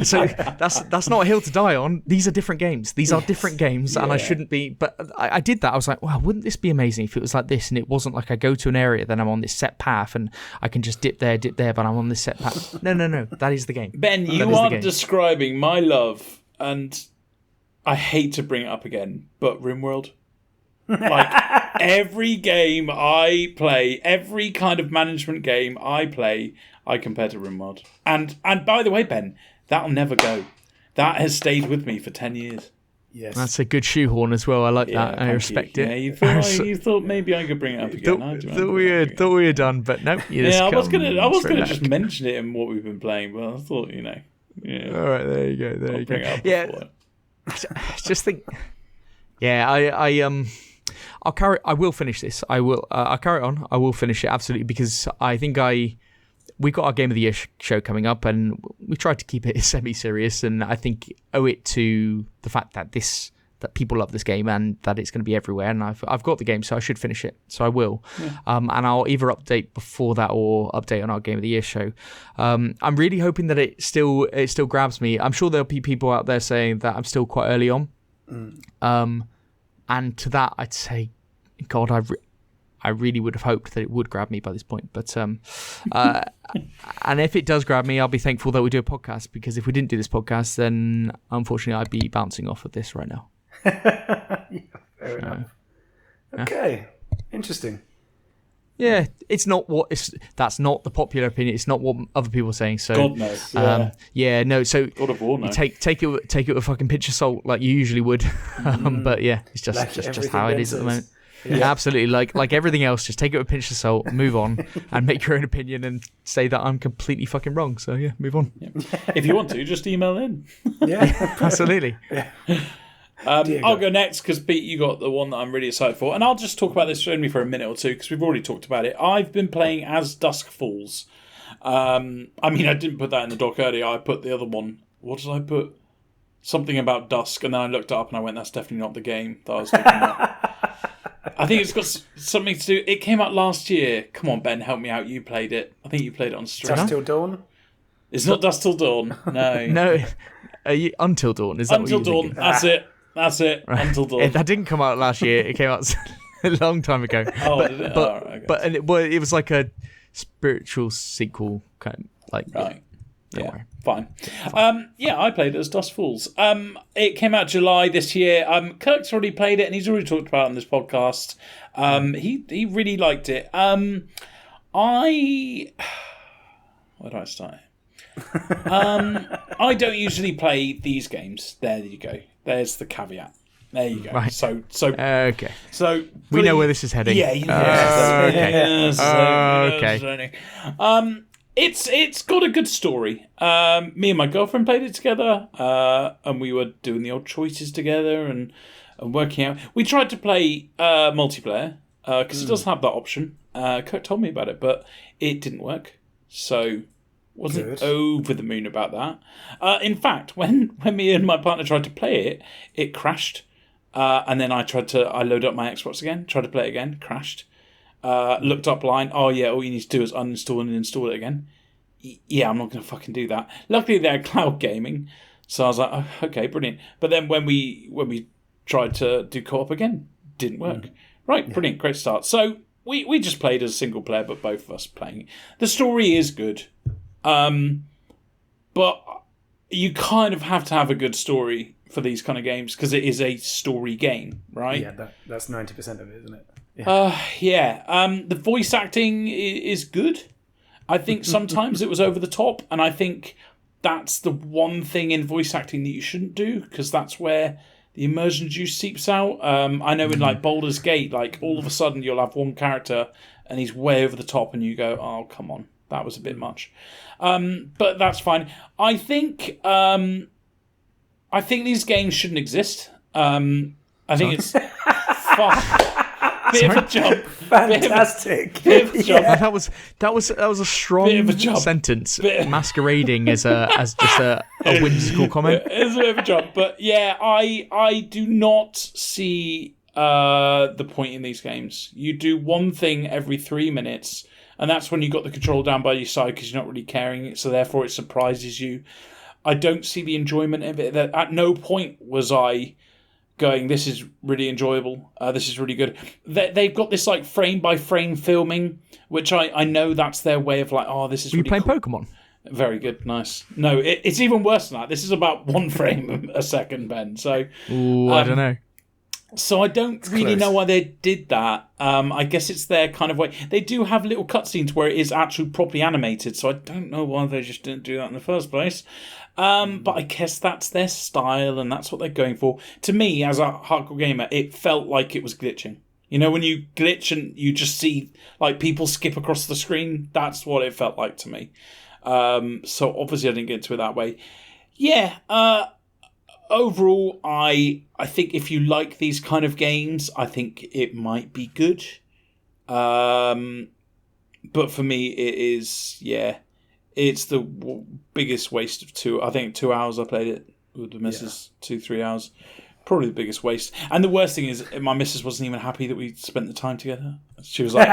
B: so that's not a hill to die on. These are different games. These are different games, and I shouldn't be. But I did that. I was like, wow, wouldn't this be amazing if it was like this? And it wasn't like I go to an area, then I'm on this set path, and I can just dip there, but I'm on this set path. No. That is the game.
C: Ben, you are describing my love, and I hate to bring it up again, but RimWorld. Like, every game I play, every kind of management game I play, I compare to RimWorld. And by the way, Ben, that'll never go. That has stayed with me for 10 years.
A: Yes.
B: That's a good shoehorn as well. I like that. I respect it.
C: Yeah, you thought maybe I could bring it up again.
B: Thought we were done, but no.
C: I was gonna just mention it in what we've been playing, but I thought, All
B: right, there you go. There you go. Yeah. Just think. Yeah, I will finish this. I'll carry on. I will finish it, absolutely, because I think we got our Game of the Year show coming up, and we tried to keep it semi-serious, and I think owe it to the fact that people love this game and that it's going to be everywhere, and I've got the game, so I should finish it. So I will. Yeah. And I'll either update before that or update on our Game of the Year show. I'm really hoping that it still grabs me. I'm sure there'll be people out there saying that I'm still quite early on. And to that, I'd say, God, I really would have hoped that it would grab me by this point. But and if it does grab me, I'll be thankful that we do a podcast, because if we didn't do this podcast, then unfortunately I'd be bouncing off of this right now.
A: Fair enough. Okay, interesting.
B: Yeah, that's not the popular opinion. It's not what other people are saying. So
C: God knows.
B: So
C: God of War, no.
B: Take it with a fucking pinch of salt, like you usually would. But yeah, it's just how it is at the moment. Yeah, absolutely. Like everything else, just take it with a pinch of salt, move on, and make your own opinion, and say that I'm completely fucking wrong. So yeah, move on.
C: Yeah. If you want to, just email in.
A: Yeah,
B: absolutely.
A: Yeah.
C: I'll go next because, Pete, you got the one that I'm really excited for. And I'll just talk about this only for a minute or two because we've already talked about it. I've been playing As Dusk Falls. I didn't put that in the doc earlier. I put the other one. What did I put? Something about dusk. And then I looked it up and I went, that's definitely not the game that I was talking about. I think it's got something to do. It came out last year. Come on, Ben, help me out. You played it. I think you played it on stream.
A: Dusk Till Dawn?
C: It's not Dusk Till Dawn. No.
B: No. Until Dawn. Is that
C: Until
B: what you're
C: Dawn.
B: thinking?
C: That's it. Right. Until Dawn.
B: That didn't come out last year. It came out a long time ago. It was like a spiritual sequel, kind of like.
C: Right. Yeah. Fine. I played it as Dusk Falls. It came out July this year. Kirk's already played it, and he's already talked about it on this podcast. He really liked it. Where do I start? I don't usually play these games. There you go. There's the caveat. There you go. Right. So
B: okay.
C: So
B: we know where this is heading.
C: Yeah.
B: Okay.
C: It's got a good story. Me and my girlfriend played it together, and we were doing the odd choices together and working out. We tried to play multiplayer because it does have that option. Kirk told me about it, but it didn't work. So wasn't over the moon about that. In fact, when me and my partner tried to play it, it crashed. And then I loaded up my Xbox again, tried to play it again, crashed. Looked up line. Oh yeah, all you need to do is uninstall and install it again. Yeah, I'm not going to fucking do that. Luckily, they had cloud gaming, so I was like, oh, okay, brilliant. But then when we tried to do co-op again, didn't work. Right, brilliant, great start. So we just played as a single player, but both of us playing. The story is good, but you kind of have to have a good story for these kind of games because it is a story game, right?
A: Yeah, that's 90% of it, isn't it?
C: The voice acting is good. I think sometimes it was over the top, and I think that's the one thing in voice acting that you shouldn't do, because that's where the immersion juice seeps out. I know in like Baldur's Gate, like all of a sudden you'll have one character and he's way over the top, and you go, "Oh, come on, that was a bit much." But that's fine. I think these games shouldn't exist. I think it's bit of a jump.
A: Fantastic.
C: Bit of a jump.
B: Yeah. That was a strong sentence, masquerading as just a whimsical comment.
C: It's a bit of a jump, but yeah, I do not see the point in these games. You do one thing every 3 minutes, and that's when you got the control down by your side because you're not really caring, so therefore it surprises you. I don't see the enjoyment of it. At no point was I going, this is really enjoyable, this is really good. They've got this like frame by frame filming, which I know that's their way of like, oh, this is
B: Were
C: really
B: you playing
C: cool.
B: Pokemon?
C: Very good, nice. No, it's even worse than that. This is about 1 frame a second, Ben. So,
B: I don't know.
C: So I don't really know why they did that. I guess it's their kind of way. They do have little cutscenes where it is actually properly animated, so I don't know why they just didn't do that in the first place. But I guess that's their style, and that's what they're going for. To me, as a hardcore gamer, it felt like it was glitching. You know, when you glitch and you just see like people skip across the screen, that's what it felt like to me. So obviously I didn't get into it that way. Yeah, overall, I think if you like these kind of games, I think it might be good. But for me, it is, it's the biggest waste of 2 hours I played it with the missus, 2-3 hours. Probably the biggest waste. And the worst thing is, my missus wasn't even happy that we spent the time together. She was like...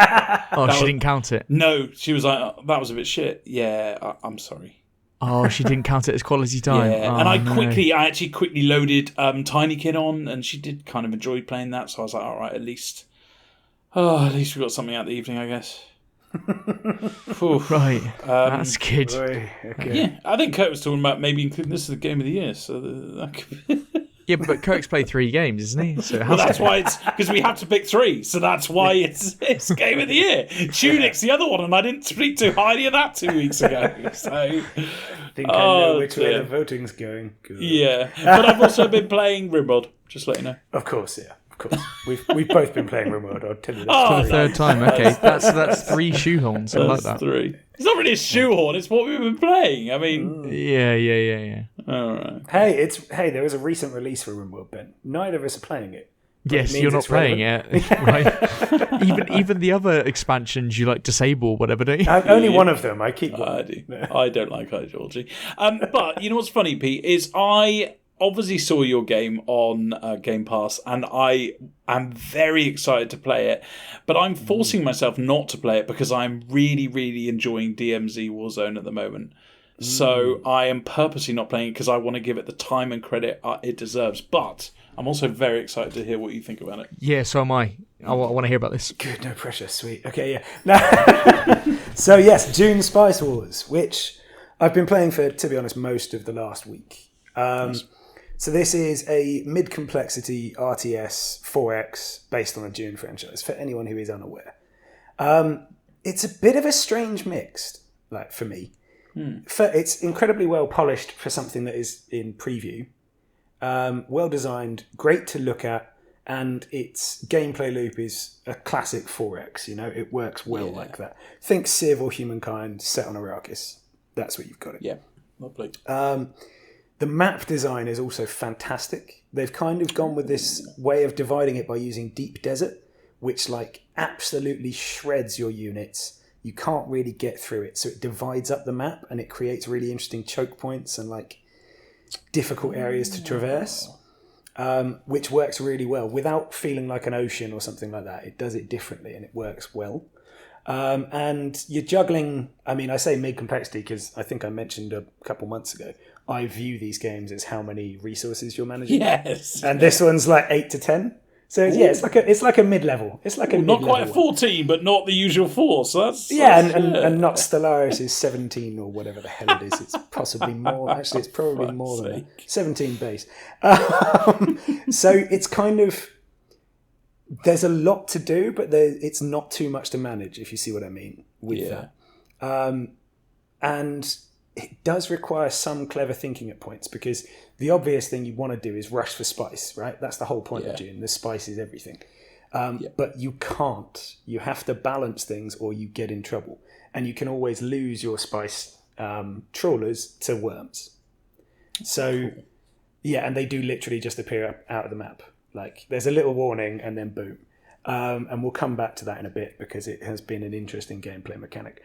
B: she didn't count it?
C: No, she was like, oh, that was a bit shit. Yeah, I'm sorry.
B: Oh, she didn't count it as quality time.
C: Yeah,
B: oh,
C: and I actually quickly loaded Tiny Kid on, and she did kind of enjoy playing that, so I was like, all right, at least we got something out the evening, I guess.
B: Right, that's good.
A: Okay.
C: Yeah, I think Kurt was talking about maybe including this as the game of the year, so that could be...
B: Yeah, but Kirk's played 3 games, isn't he? So
C: well, that's why it's because we have to pick 3, so that's why it's game of the year. Tunic's the other one, and I didn't speak too highly of that 2 weeks ago. So
A: I think I know which way the voting's going. Good.
C: Yeah, but I've also been playing Rimworld. Just to let you know.
A: Of course, yeah. Of course, we've both been playing Rimworld. I'll tell you that.
B: For the third time. Okay, that's 3 shoehorns. I like that.
C: 3. It's not really a shoehorn. It's what we've been playing. I mean,
B: yeah.
C: All right.
A: Hey, there was a recent release for Rimworld, Ben. Neither of us are playing it.
B: Yes, you're not playing it. Right. even the other expansions you like disable, whatever, don't you?
A: Only one of them. I keep one.
C: I do. I don't like High Georgie. But you know what's funny, Pete, is I obviously saw your game on Game Pass, and I am very excited to play it, but I'm forcing myself not to play it because I'm really, really enjoying DMZ Warzone at the moment. So I am purposely not playing it because I want to give it the time and credit it deserves. But I'm also very excited to hear what you think about it.
B: Yeah, so am I. I want to hear about this.
A: Good, no pressure, sweet. Okay, yeah. Now, so yes, Dune Spice Wars, which I've been playing for, to be honest, most of the last week. So this is a mid-complexity RTS 4X based on a Dune franchise, for anyone who is unaware. It's a bit of a strange mix, like for me. It's incredibly well polished for something that is in preview. Well designed, great to look at, and its gameplay loop is a classic 4X. You know, it works well like that. Think Civ or Humankind set on Arrakis. That's what you've got.
C: Yeah, lovely.
A: The map design is also fantastic. They've kind of gone with this way of dividing it by using Deep Desert, which like absolutely shreds your units. You can't really get through it, so it divides up the map and it creates really interesting choke points and like difficult areas to traverse, which works really well without feeling like an ocean or something like that. It does it differently and it works well. And you're juggling, I mean, I say mid-complexity because I think I mentioned a couple months ago, I view these games as how many resources you're managing.
C: Yes.
A: And this one's like 8 to 10. So yeah, it's like a mid-level. It's like a
C: not
A: mid-level
C: quite a 14, but not the usual 4. So that's
A: and not Stellaris is 17 or whatever the hell it is. It's possibly more. Actually, it's probably more than that. 17 base. So it's kind of, there's a lot to do, but it's not too much to manage, if you see what I mean with that. And it does require some clever thinking at points, because the obvious thing you want to do is rush for spice, right? That's the whole point of Dune. The spice is everything. But you can't. You have to balance things or you get in trouble. And you can always lose your spice trawlers to worms. So, yeah, and they do literally just appear out of the map. Like, there's a little warning and then boom. And we'll come back to that in a bit because it has been an interesting gameplay mechanic.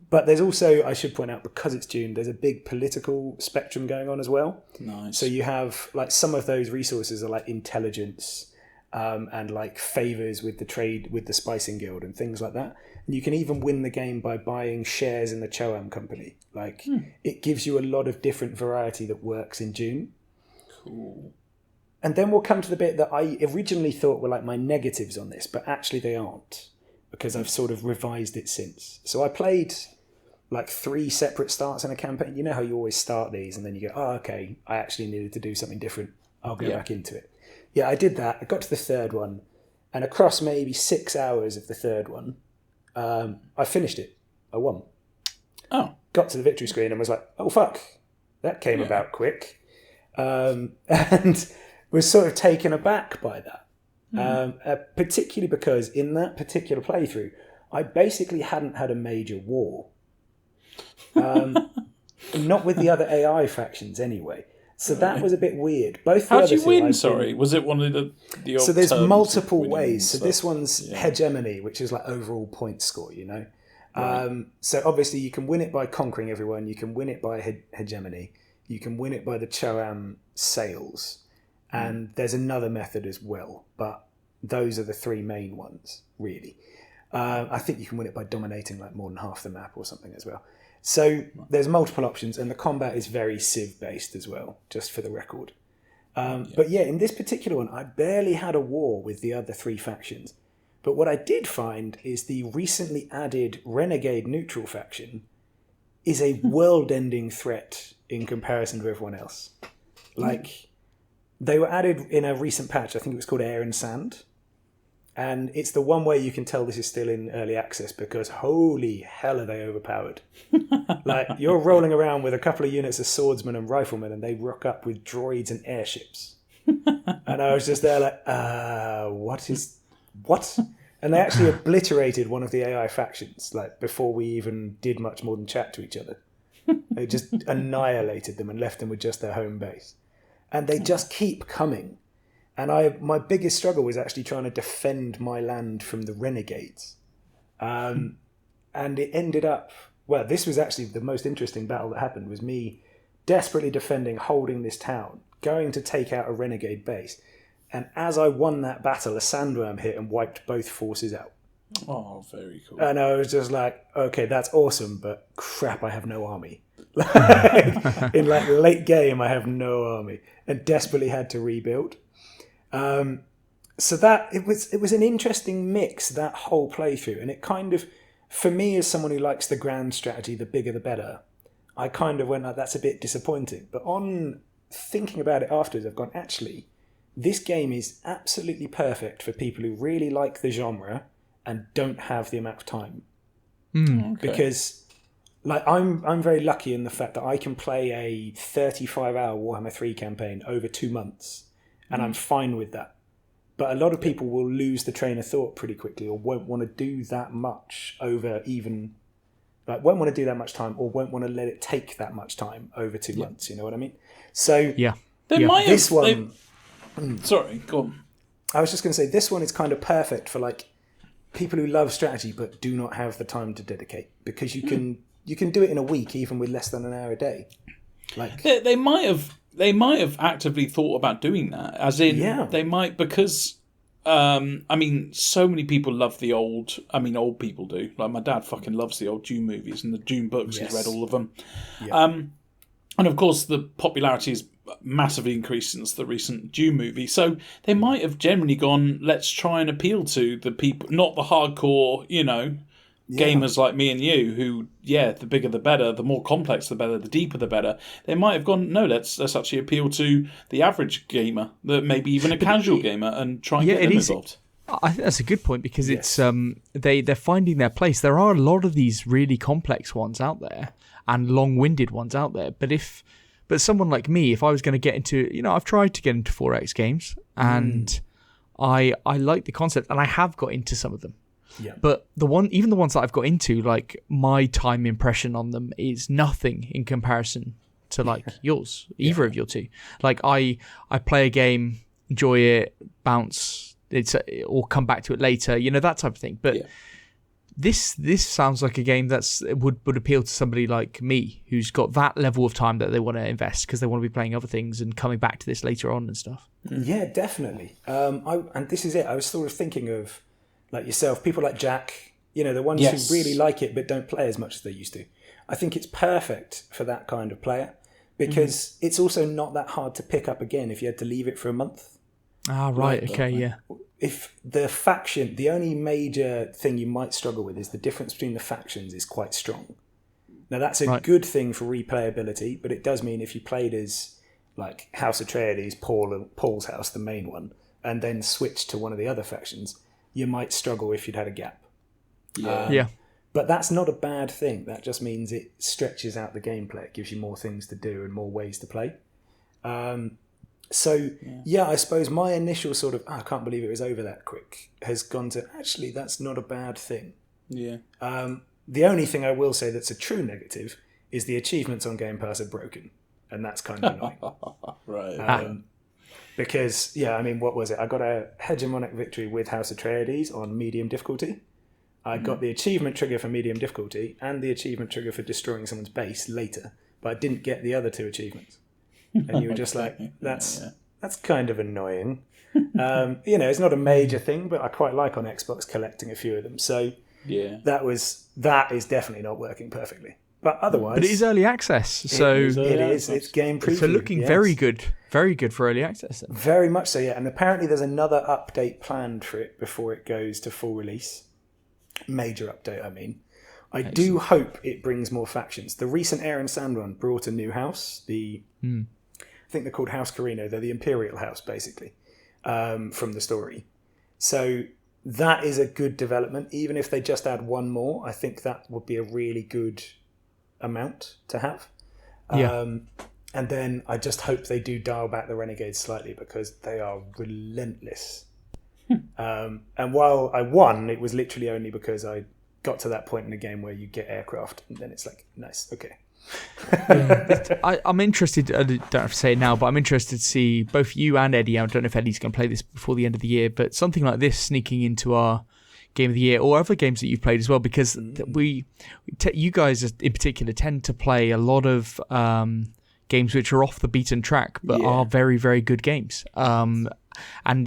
A: But there's also, I should point out, because it's Dune, there's a big political spectrum going on as well.
C: Nice.
A: So you have, like, some of those resources are like intelligence and like favors with the trade, with the spicing guild and things like that. And you can even win the game by buying shares in the Choam company. Like, it gives you a lot of different variety that works in Dune.
C: Cool.
A: And then we'll come to the bit that I originally thought were like my negatives on this, but actually they aren't, because I've sort of revised it since. So I played like 3 separate starts in a campaign. You know how you always start these and then you go, oh, okay, I actually needed to do something different. I'll go back into it. Yeah, I did that. I got to the third one, and across maybe 6 hours of the third one, I finished it. I won.
C: Oh.
A: Got to the victory screen and was like, oh, fuck, that came about quick. And was sort of taken aback by that, particularly because in that particular playthrough, I basically hadn't had a major war. Not with the other AI factions anyway. So that was a bit weird. Both.
C: How did you win? Sorry, was it one of the
A: so there's multiple ways. So this one's hegemony, which is like overall point score, you know. Right. So obviously you can win it by conquering everyone. You can win it by hegemony. You can win it by the Choam sales. And there's another method as well, but those are the 3 main ones, really. I think you can win it by dominating like more than half the map or something as well. So there's multiple options, and the combat is very Civ-based as well, just for the record. But yeah, in this particular one, I barely had a war with the other 3 factions. But what I did find is the recently added Renegade Neutral faction is a world-ending threat in comparison to everyone else. Like... They were added in a recent patch. I think it was called Air and Sand. And it's the one way you can tell this is still in early access, because holy hell are they overpowered. Like, you're rolling around with a couple of units of swordsmen and riflemen, and they rock up with droids and airships. And I was just there like, what? And they actually obliterated one of the AI factions, like, before we even did much more than chat to each other. They just annihilated them and left them with just their home base. And they just keep coming. And my biggest struggle was actually trying to defend my land from the renegades. And it ended up... Well, this was actually the most interesting battle that happened, was me desperately defending, holding this town, going to take out a renegade base. And as I won that battle, a sandworm hit and wiped both forces out.
C: Oh, very cool.
A: And I was just like, okay, that's awesome, but crap, I have no army. In like late game, I have no army, and desperately had to rebuild. So that it was an interesting mix, that whole playthrough, and it kind of, for me as someone who likes the grand strategy, the bigger the better, I kind of went like, that's a bit disappointing. But on thinking about it afterwards, I've gone, actually, this game is absolutely perfect for people who really like the genre and don't have the amount of time.
C: Okay.
A: Because like I'm very lucky in the fact that I can play a 35-hour Warhammer 3 campaign over 2 months, and I'm fine with that. But a lot of people will lose the train of thought pretty quickly, or won't want to do that much over even... Like, won't want to do that much time, or won't want to let it take that much time over 2 months, you know what I mean? So this one...
C: Sorry, go on.
A: I was just going to say, this one is kind of perfect for like people who love strategy but do not have the time to dedicate, because you can do it in a week even with less than an hour a day. Like
C: they might have actively thought about doing that, as in they might, because I mean, so many people love the old. I mean, old people do. Like my dad fucking loves the old Dune movies and the Dune books. Yes. He's read all of them. Yeah. And of course, the popularity has massively increased since the recent Dune movie. So they might have generally gone, let's try and appeal to the people, not the hardcore, gamers like me and you, who, the bigger the better, the more complex the better, the deeper the better. They might have gone, no, let's actually appeal to the average gamer, maybe even a casual gamer, and try and get them involved.
B: I think that's a good point, because it's they're finding their place. There are a lot of these really complex ones out there, and long-winded ones out there. But someone like me, if I was going to get into, I've tried to get into 4X games, and I like the concept, and I have got into some of them.
A: Yeah.
B: But even the ones that I've got into, like, my time impression on them is nothing in comparison to like yours, either of your two. Like I play a game, enjoy it, bounce, or come back to it later, that type of thing. But this sounds like a game that's would appeal to somebody like me, who's got that level of time that they want to invest because they want to be playing other things and coming back to this later on and stuff.
A: Yeah, definitely. And this is it. I was sort of thinking of, like yourself, people like Jack, the ones who really like it but don't play as much as they used to. I think it's perfect for that kind of player because it's also not that hard to pick up again if you had to leave it for a month.
B: Ah, right. Okay, yeah.
A: If the only major thing you might struggle with is the difference between the factions is quite strong. Now, that's a good thing for replayability, but it does mean if you played as, like, House Atreides, Paul's house, the main one, and then switched to one of the other factions, you might struggle if you'd had a gap.
B: Yeah.
A: But that's not a bad thing. That just means it stretches out the gameplay. It gives you more things to do and more ways to play. So, I suppose my initial sort of, I can't believe it was over that quick, has gone to, actually, that's not a bad thing.
C: Yeah.
A: The only thing I will say that's a true negative is the achievements on Game Pass are broken. And that's kind of annoying.
C: Right.
A: Because, what was it? I got a hegemonic victory with House Atreides on medium difficulty. I got the achievement trigger for medium difficulty and the achievement trigger for destroying someone's base later, but I didn't get the other two achievements. And you were just like, that's kind of annoying. It's not a major thing, but I quite like on Xbox collecting a few of them. So that is definitely not working perfectly. But otherwise,
B: but it is early access, so
A: it is. It's game preview.
B: So looking very good for early access. Then.
A: Very much so, yeah. And apparently, there's another update planned for it before it goes to full release. Major update, I mean. I do hope it brings more factions. The recent Air and Sand one brought a new house. I think they're called House Carino. They're the Imperial House, basically, from the story. So that is a good development. Even if they just add one more, I think that would be a really good amount to have. And then I just hope they do dial back the Renegades slightly because they are relentless. And while I won, it was literally only because I got to that point in the game where you get aircraft and then it's like, nice, okay.
B: I'm interested, I don't have to say it now, but I'm interested to see both you and Eddie. I don't know if Eddie's going to play this before the end of the year, but something like this sneaking into our Game of the Year or other games that you've played as well, because you guys in particular tend to play a lot of games which are off the beaten track but are very, very good games. And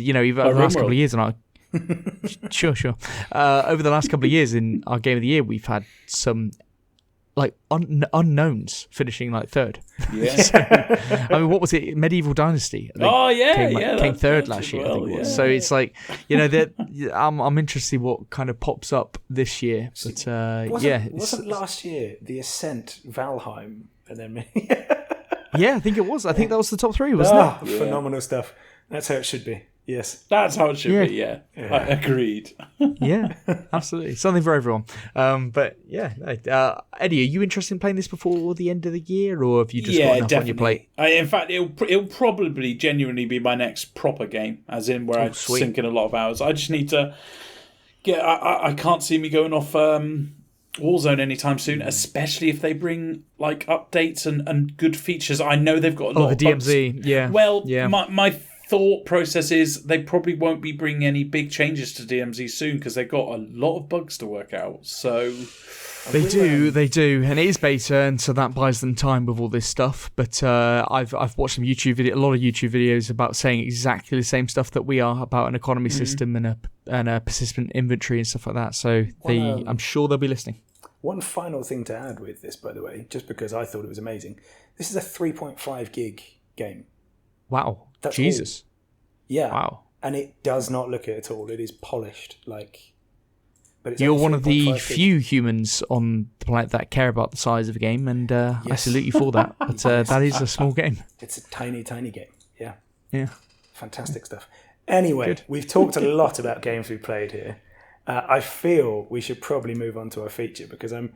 B: even over the last couple of years sure over the last couple of years in our Game of the Year we've had some like unknowns finishing like third. What was it? Medieval Dynasty.
C: Came
B: third last year. I think it was. So it's like I'm interested to see what kind of pops up this year. But
A: wasn't last year the Ascent, Valheim, and then
B: I think it was. I think that was the top three, wasn't it?
A: Phenomenal stuff. That's how it should be. Yes.
C: That's how it should be, yeah. I agreed.
B: Yeah, absolutely. Something for everyone. But Eddie, are you interested in playing this before the end of the year, or have you just got enough on your plate?
C: In fact, it'll probably genuinely be my next proper game, as in where I sink in a lot of hours. I just need to get... I can't see me going off Warzone anytime soon, especially if they bring like updates and good features. I know they've got a lot of
B: DMZ,
C: bugs.
B: yeah.
C: Well, my thought process is they probably won't be bringing any big changes to DMZ soon because they've got a lot of bugs to work out. So
B: they do, and it is beta, and so that buys them time with all this stuff. But I've watched a lot of YouTube videos about saying exactly the same stuff that we are about an economy system and a persistent inventory and stuff like that. So I'm sure they'll be listening.
A: One final thing to add with this, by the way, just because I thought it was amazing. This is a 3.5 gig game.
B: Wow.
A: That's
B: Jesus.
A: All. Yeah.
B: Wow.
A: And it does not look it at all. It is polished. But it's
B: You're one of the few humans on the planet that care about the size of a game, and I salute you for that. But that is a small game.
A: It's a tiny, tiny game. Yeah.
B: Yeah.
A: Fantastic stuff. Anyway, we've talked a lot about games we've played here. I feel we should probably move on to our feature because I'm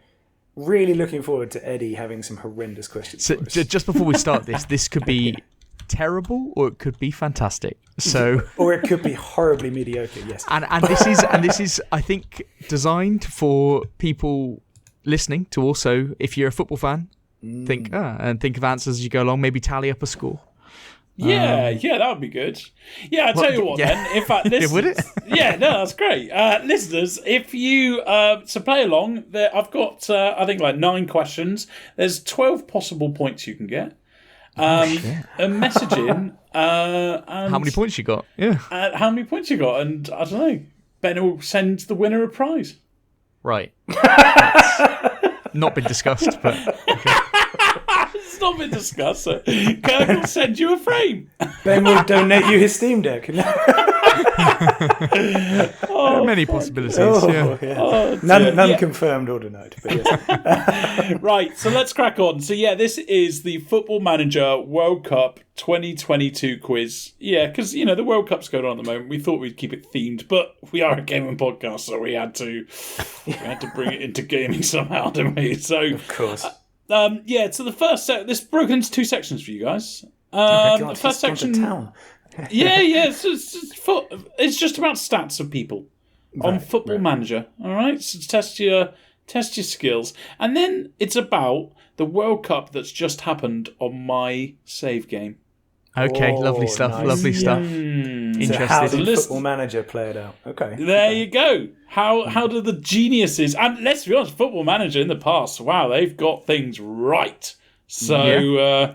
A: really looking forward to Eddie having some horrendous questions
B: So
A: for us.
B: just before we start this could be terrible or it could be fantastic. So
A: Or it could be horribly mediocre, yes.
B: and this is I think designed for people listening to also, if you're a football fan, think of answers as you go along, maybe tally up a score.
C: Yeah, that would be good. Yeah, I'll tell you what
B: yeah.
C: then. In fact, listeners,
B: Would it?
C: Yeah, no, that's great. Listeners, if you to play along, I've got I think like 9 questions. There's 12 possible points you can get. A message in. And
B: How many points you got? Yeah.
C: how many points you got? And I don't know. Ben will send the winner a prize.
B: Right. That's not been discussed, but okay.
C: It's not been discussed. So Kirk will send you a frame.
A: Ben will donate you his Steam Deck.
B: There are many possibilities. Yeah.
C: Oh,
A: None
C: dear.
A: confirmed or denied. But yes.
C: Right, so let's crack on. So yeah, this is the Football Manager World Cup 2022 quiz. Yeah, because the World Cup's going on at the moment. We thought we'd keep it themed, but we are a gaming podcast, so we had to bring it into gaming somehow, didn't we? So
A: Of course.
C: so the first this is broken into 2 sections for you guys.
A: God,
C: The
A: he's
C: first
A: gone to
C: section,
A: town.
C: it's just about stats of people on Football Manager. All right, so test your skills, and then it's about the World Cup that's just happened on my save game.
B: Okay, lovely
A: Oh,
B: stuff.
A: nice.
B: Lovely stuff.
A: So how
B: Interested.
A: did Football Manager play it out? Okay.
C: There you go. How do the geniuses, and let's be honest, Football Manager in the past, wow, they've got things right. So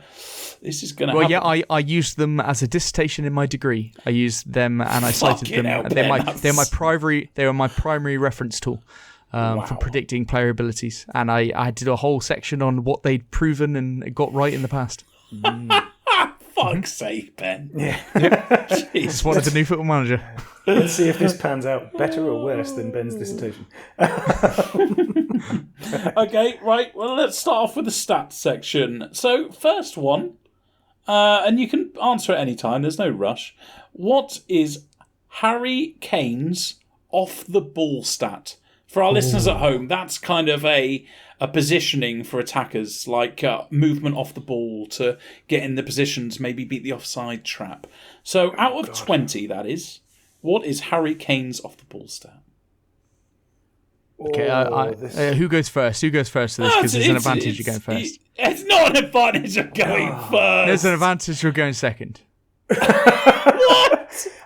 C: this is going to
B: Well,
C: happen.
B: yeah, I used them as a dissertation in my degree. I used them and I cited
C: Fucking
B: them.
C: hell,
B: They're my
C: Ben,
B: they're my primary they were my primary reference tool for predicting player abilities, and I did a whole section on what they'd proven and got right in the past.
C: Fuck's sake, Ben.
A: Yeah.
B: Just wanted a new Football Manager.
A: Let's see if this pans out better or worse than Ben's dissertation.
C: Okay, right. Well, let's start off with the stats section. So, first one, and you can answer at any time. There's no rush. What is Harry Kane's off the ball stat? For our listeners at home, that's kind of a positioning for attackers, like movement off the ball to get in the positions, maybe beat the offside trap. So, out of 20, that is, what is Harry Kane's off the ball stat?
B: Okay, who goes first? Who goes first to this? Because there's an advantage you're going first.
C: It's not an advantage of going first.
B: There's an advantage you're going second.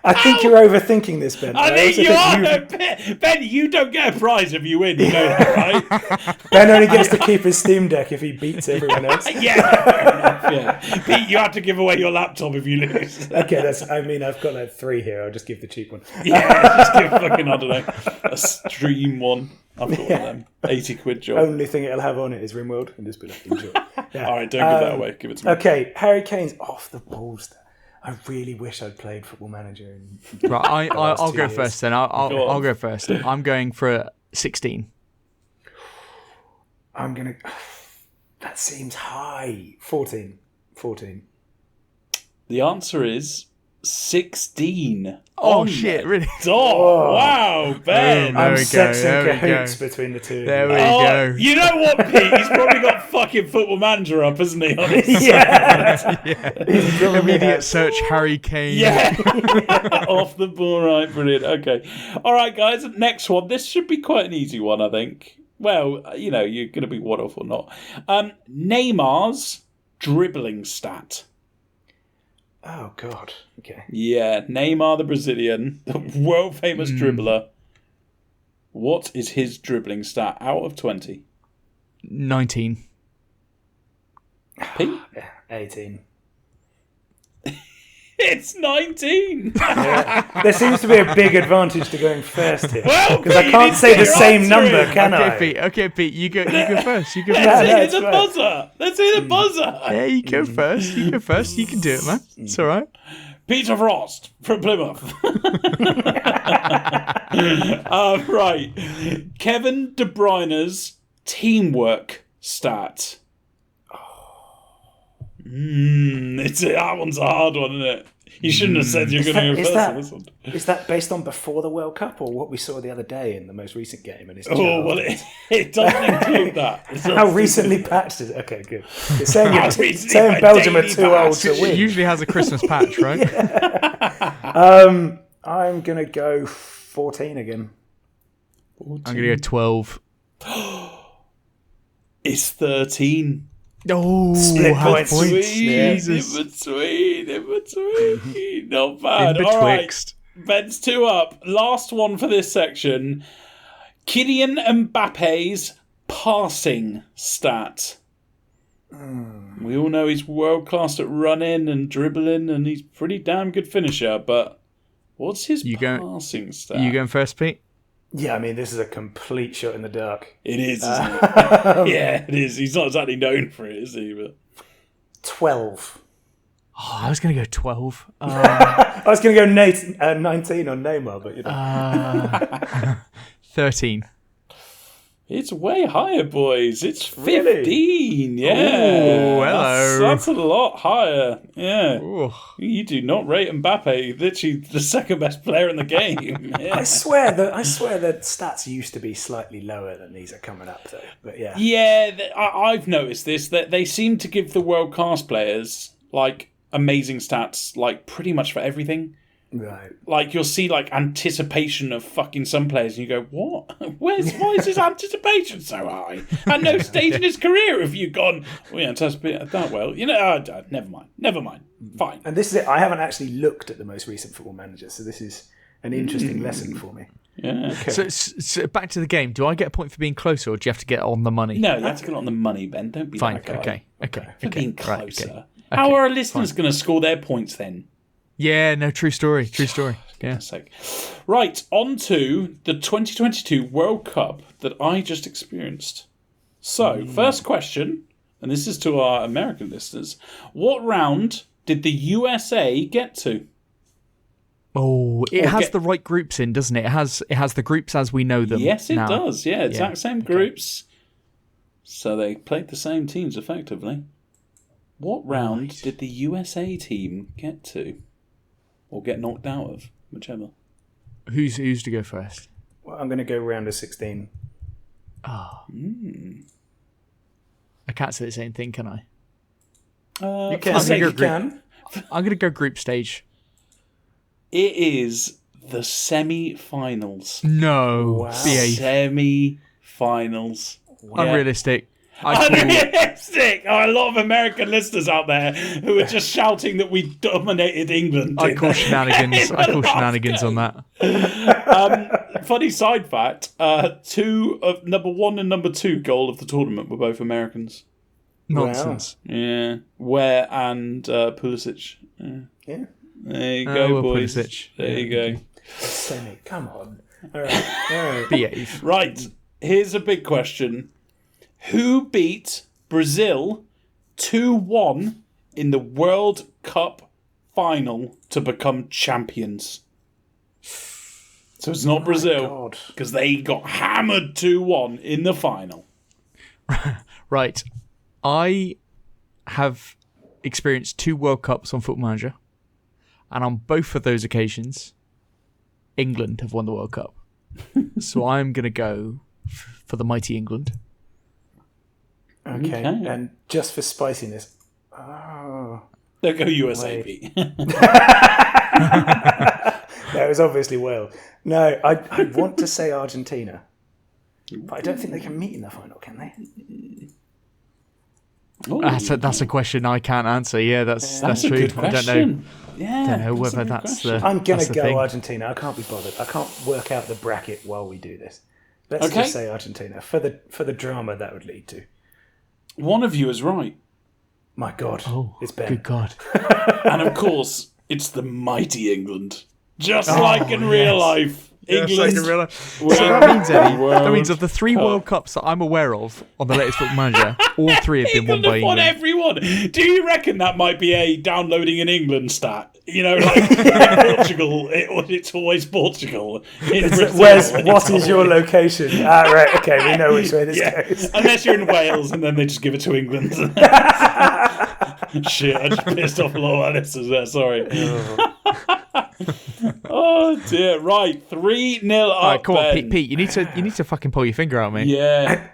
A: I think you're overthinking this, Ben.
C: I think
A: also
C: you are.
A: think
C: Ben, you don't get a prize if you win. You know that, right?
A: Ben only gets to keep his Steam Deck if he beats everyone else.
C: Yeah, fair enough, yeah. Pete, you have to give away your laptop if you lose.
A: Okay, I've got like 3 here. I'll just give the cheap one.
C: Yeah, just give fucking, I don't know, a stream one. I've got one of them. 80 quid job.
A: Only thing it'll have on it is RimWorld, and just be like, enjoy. Yeah.
C: All right, don't give that away. Give it to me.
A: Okay, Harry Kane's off the balls. I really wish I'd played Football Manager.
B: Right, I'll
A: 2
B: go
A: years.
B: first then.
C: Go on.
B: I'll go first. I'm going for 16.
A: I'm gonna. That seems high. 14.
C: The answer is 16.
B: Oh
C: on
B: shit!
C: the
B: Really?
C: dot. Wow, Ben.
B: There
A: I'm
B: we go,
A: sexing
B: there we
A: cahoots
B: go.
A: between the two.
B: There
A: of
B: we
A: you.
B: go.
C: You know what, Pete? He's probably got fucking Football Manager up, hasn't he? On his
B: Immediate search Harry Kane.
C: Yeah. Off the ball, right? Brilliant. Okay. All right, guys. Next one. This should be quite an easy one, I think. Well, you're going to be one off or not. Neymar's dribbling stat.
A: Oh God. Okay.
C: Yeah, Neymar, the Brazilian, the world famous dribbler. What is his dribbling stat out of 20?
B: 19.
C: Pete?
A: 18.
C: It's 19.
A: There seems to be a big advantage to going first here.
C: Well,
A: Because I
C: Pete,
A: can't
C: you
A: say
C: need
A: the
C: to
A: same
C: answer
A: number,
C: it.
A: can I?
B: Okay, Pete, you go first. You go
C: Let's
B: first.
C: hear
A: that's
C: the
A: right.
C: buzzer. Let's hear the buzzer.
B: Yeah, you go first. You go first. You can do it, man. It's all right.
C: Peter Frost from Plymouth. Right. Kevin De Bruyne's teamwork stat. That one's a hard one, isn't it? You shouldn't have said you're going to go first on this one.
A: Is that based on before the World Cup or what we saw the other day in the most recent game? And it's
C: it doesn't include that.
A: How recently patched is it? Okay, good. It's saying Belgium are too old to win.
B: It usually has a Christmas patch, right?
A: I'm going to go 14 again.
B: 14. I'm going to go 12.
C: It's 13.
B: Oh,
A: split points.
B: Jesus.
C: In between. Not bad.
B: In
C: All right.
B: betwixt.
C: Ben's 2 up. Last one for this section. Kylian Mbappe's passing stat. We all know he's world class at running and dribbling, and he's a pretty damn good finisher. But what's his passing stat?
B: You going first, Pete?
A: Yeah, I mean, this is a complete shot in the dark.
C: It is, isn't it? Yeah, it is. He's not exactly known for it, is he? But
A: 12.
B: Oh, I was going to go 12.
A: I was going to go 19 on Neymar, but you know.
B: 13.
C: It's way higher, boys. It's 15.
A: Really?
C: Yeah.
B: Ooh, hello.
C: That's a lot higher. Yeah.
B: Ooh.
C: You do not rate Mbappe. Literally the second best player in the game. Yeah.
A: I swear that stats used to be slightly lower than these are coming up, though. But yeah.
C: Yeah, I've noticed this, that they seem to give the world class players like amazing stats, like pretty much for everything.
A: Right.
C: Like you'll see like anticipation of fucking some players, and you go, "What? Why is his anticipation so high? At no stage in his career have you gone, well, yeah, anticipate that well? You know, never mind. Fine."
A: And this is it. I haven't actually looked at the most recent Football Manager, so this is an interesting lesson for me.
C: Yeah.
A: Okay.
B: So back to the game. Do I get a point for being closer, or do you have to get on the money?
C: No, you have to get on the money, Ben. Don't be
B: Fine.
C: that guy.
B: Okay.
C: For being closer.
B: Right, okay.
C: How are our listeners going to score their points then?
B: Yeah, no, true story. Yeah.
C: Right, on to the 2022 World Cup that I just experienced. So, first question, and this is to our American listeners. What round did the USA get to?
B: Oh, it has the right groups in, doesn't it? It has the groups as we know them.
C: Yes, it
B: now.
C: does. Yeah, exact same groups. So they played the same teams effectively. What round did the USA team get to? Or get knocked out of, whichever.
B: Who's to go first?
A: Well, I'm going to go round of 16.
B: Oh. I can't say the same thing, can I?
A: You can.
B: I'm going to go group stage.
C: It is the semi-finals.
B: No.
A: Wow.
C: Semi-finals.
A: Wow.
B: Unrealistic.
C: Unrealistic! A lot of American listeners out there who are just shouting that we dominated England.
B: I call shenanigans. On that.
C: Funny side fact: two of number 1 and number 2 goal of the tournament were both Americans.
B: Nonsense.
A: Wow.
C: Yeah, Ware and Pulisic.
A: Yeah.
C: There you go, boys.
B: Pulisic.
C: There you go.
A: Semi. Come on. All right.
B: Behave.
C: Right. Here's a big question. Who beat Brazil 2-1 in the World Cup final to become champions? So it's not Brazil, because they got hammered 2-1 in the final.
B: Right. I have experienced 2 World Cups on Football Manager, and on both of those occasions, England have won the World Cup. So I'm going to go for the mighty England.
A: Okay. And just for spiciness.
C: They'll go USA, Pete.
A: No, it was obviously Wales. No, I want to say Argentina. But I don't think they can meet in the final, can they?
B: That's a question I can't answer. Yeah, that's
C: a
B: true.
C: good question.
B: I don't know.
C: Yeah,
B: Don't know whether that's the.
A: I'm going
B: that's
A: to
B: the
A: go
B: thing.
A: Argentina. I can't be bothered. I can't work out the bracket while we do this. Let's
C: Okay.
A: just say Argentina for the drama that would lead to.
C: One of you is right.
A: My God, it's Ben.
B: Good God.
C: And of course, it's the mighty England. Just like in real life. England.
B: So that means, Eddie, that means of the 3 World Cups that I'm aware of on the latest Football Manager, all 3 have been won by
C: won
B: England.
C: everyone. Do you reckon that might be a downloading in England stat? You know, like Portugal, it's always Portugal.
A: What is your location? Right, okay, we know which way this goes.
C: Unless you're in Wales and then they just give it to England. Shit, I just pissed off a lot of our listeners there. Sorry. Oh dear. Right, 3-0 up.
B: All right, come on,
C: Ben.
B: Pete. You need to fucking pull your finger out, mate.
C: Yeah.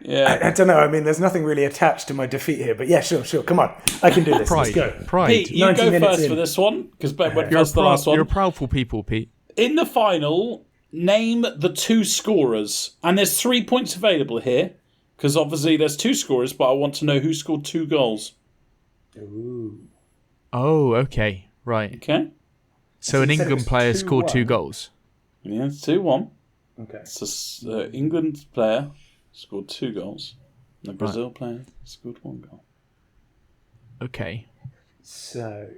A: I don't know. I mean, there's nothing really attached to my defeat here, but yeah, sure. Come on, I can do this. Let's go.
B: Pride.
C: Pete, you
A: 90
C: go
A: minutes
C: first
A: in.
C: for this one because Ben went
B: You're
C: first the last one.
B: You're a proudful people, Pete.
C: In the final, name the 2 scorers, and there's 3 points available here because obviously there's 2 scorers, but I want to know who scored 2 goals.
A: Ooh.
B: Oh, okay, right.
C: Okay.
B: So an
A: you said it
B: England
A: was
B: player scored 2
A: 2-1.
B: goals.
C: Yeah, it's 2-1.
A: Okay.
C: So England player scored 2 goals. The Brazil player scored 1 goal.
B: Okay.
A: So.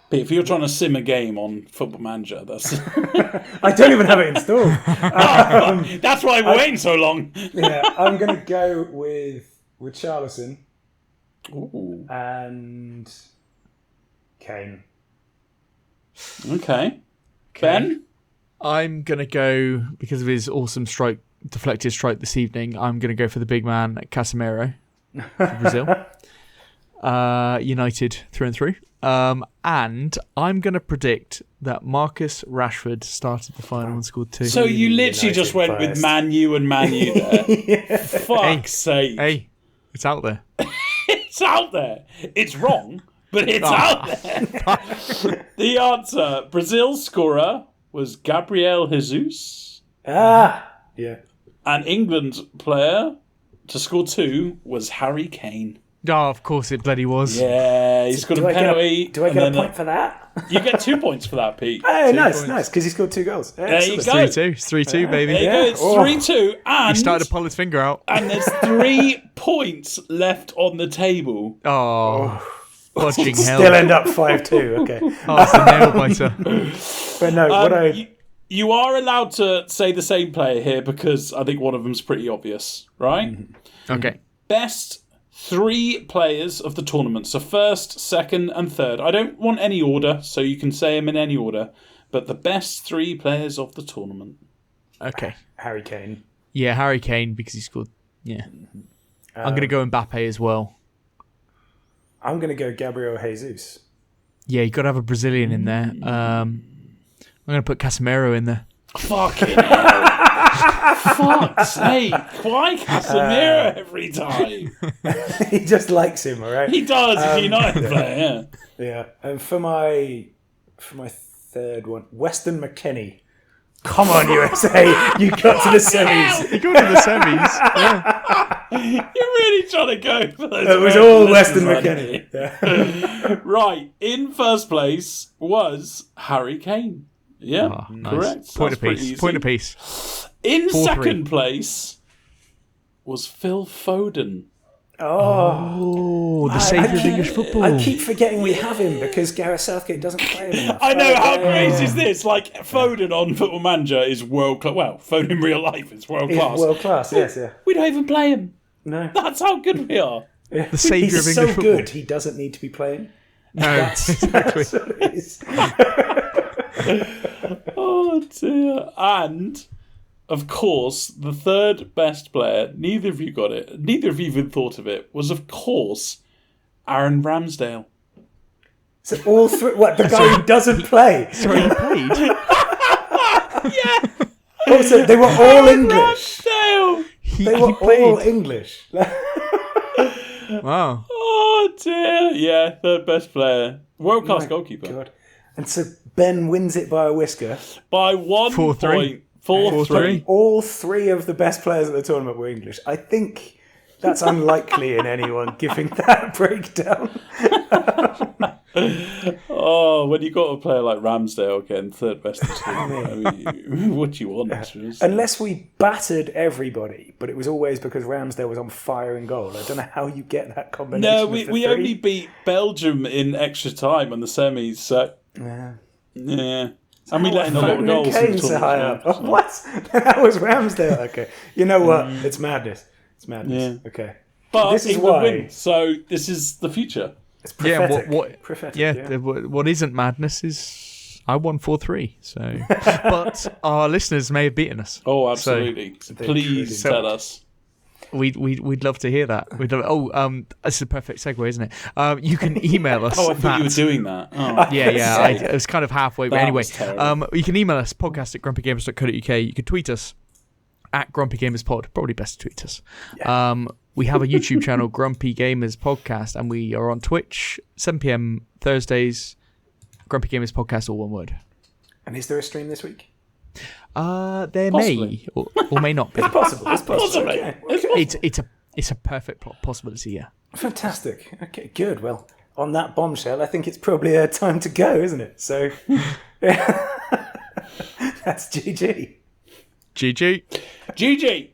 C: Pete, if you're trying to sim a game on Football Manager, that's
A: I don't even have it installed.
C: that's why we're waiting so long.
A: Yeah, I'm going to go with Richarlison
C: Ooh.
A: and Kane.
C: Okay. Ben?
B: I'm gonna go because of his awesome deflected strike this evening. I'm gonna go for the big man Casemiro for Brazil. United through and through. And I'm gonna predict that Marcus Rashford started the final and scored 2.
C: So you literally just went
A: United
C: with Man U and Man U there.
A: Yeah.
C: Fuck's sake.
B: Hey, it's out there.
C: It's out there. It's wrong, but it's out there. The answer, Brazil's scorer was Gabriel Jesus.
A: Yeah.
C: And England's player to score 2 was Harry Kane.
B: Oh, of course it bloody was.
C: Yeah, he scored a penalty.
A: Do I get a point for that?
C: You get 2 points for that, Pete.
A: Oh,
C: 2
A: nice,
C: points.
A: because he scored 2 goals.
C: There you
A: Excellent.
C: go.
B: 3-2. It's 3-2, baby.
C: There you go. It's
A: Oh.
C: 3-2. And,
B: He started to pull his finger out.
C: and there's 3 points left on the table.
B: Oh, fudging hell.
A: Still end up 5-2. Okay.
B: Oh, it's a nail biter.
A: But no,
C: You are allowed to say the same player here because I think one of them's pretty obvious, right?
B: Okay.
C: Best 3 players of the tournament. So first, second, and third. I don't want any order, so you can say them in any order. But the best 3 players of the tournament.
B: Okay.
A: Harry Kane.
B: Yeah, Harry Kane because he scored. Yeah. I'm going to go Mbappe as well.
A: I'm going to go Gabriel Jesus.
B: Yeah, you got to have a Brazilian in there. I'm going to put Casemiro in there.
C: Fucking hell. Fuck's sake. Why Casemiro every time?
A: He just likes him, all right?
C: He does. He's a United player, yeah.
A: Yeah. And for my third one, Weston McKennie. Come on, USA. You got to the semis.
B: You go to the semis. Yeah.
C: You're really trying to go for those.
A: It was
C: American
A: all
C: listeners,
A: Weston
C: aren't
A: McKennie.
C: you?
A: Yeah.
C: Right. In first place was Harry Kane. Yeah,
B: Oh, nice.
C: correct.
B: Point
C: That's pretty
B: apiece.
C: easy.
B: Point apiece.
C: In
B: 4-3.
C: second place was Phil Foden.
B: Oh, the saviour of English football.
A: I keep forgetting we have him because Gareth Southgate doesn't play him enough.
C: I know, how crazy is this? Like, Foden on Football Manager is world class. Well, Foden in real life is world
A: He's
C: class.
A: world class, yes, yeah.
C: We don't even play him.
A: No.
C: That's how good we are.
B: The saviour
A: He's
B: of
A: so
B: English football.
A: good, he doesn't need to be playing.
B: No, exactly.
A: That's what it is.
C: Oh dear. And of course, the third best player, neither of you got it, neither of you even thought of it, was of course Aaron Ramsdale.
A: So all three, what, the guy who doesn't play?
B: Sorry, he played?
C: Yeah,
A: Also, they were all English.
C: Ramsdale.
A: They were all English.
B: Wow.
C: Oh dear. Yeah, third best player. World class goalkeeper.
A: God. And so Ben wins it by a whisker.
C: By 1
B: 4-3.
C: point. 4-3.
A: All 3 of the best players at the tournament were English. I think that's unlikely in anyone giving that breakdown.
C: Oh, when you got a player like Ramsdale again, third best of the tournament, I mean, what do you want?
A: Unless we battered everybody, but it was always because Ramsdale was on fire in goal. I don't know how you get that combination.
C: No,
A: of
C: we
A: the 3.
C: only beat Belgium in extra time on the semis, so
A: Yeah.
C: yeah. And we let in a lot of goals. in the
A: Kane's so high up.
C: tournament.
A: Oh, what? That was Ramsdale. Okay. You know what? It's madness. It's madness.
C: Yeah.
A: Okay.
C: But
A: This is
C: England
A: why.
C: win, so this is the future.
A: It's
B: Yeah,
A: prophetic.
B: what
A: Prophetic,
B: yeah, what isn't madness is I won 4-3. So, but our listeners may have beaten us.
C: Oh, absolutely.
A: They
C: Please
A: truly
C: tell us.
B: We'd love to hear that. This is a perfect segue, isn't it? You can email us.
C: I thought you were doing that. Oh.
B: Yeah. It was kind of halfway, but anyway.
C: Was
B: you can email us podcast@grumpygamers.co.uk. You can tweet us at grumpygamerspod. Probably best to tweet us. Yeah. We have a YouTube channel, Grumpy Gamers Podcast, and we are on Twitch, 7 p.m. Thursdays. Grumpy Gamers Podcast, all one word.
A: And is there a stream this week?
B: There
C: Possibly.
B: may or may not be.
A: It's possible. It's possible. Okay.
B: It's a perfect possibility. Yeah.
A: Fantastic. Okay, good. Well, on that bombshell, I think it's probably time to go, isn't it? So that's GG.
B: GG.
C: GG.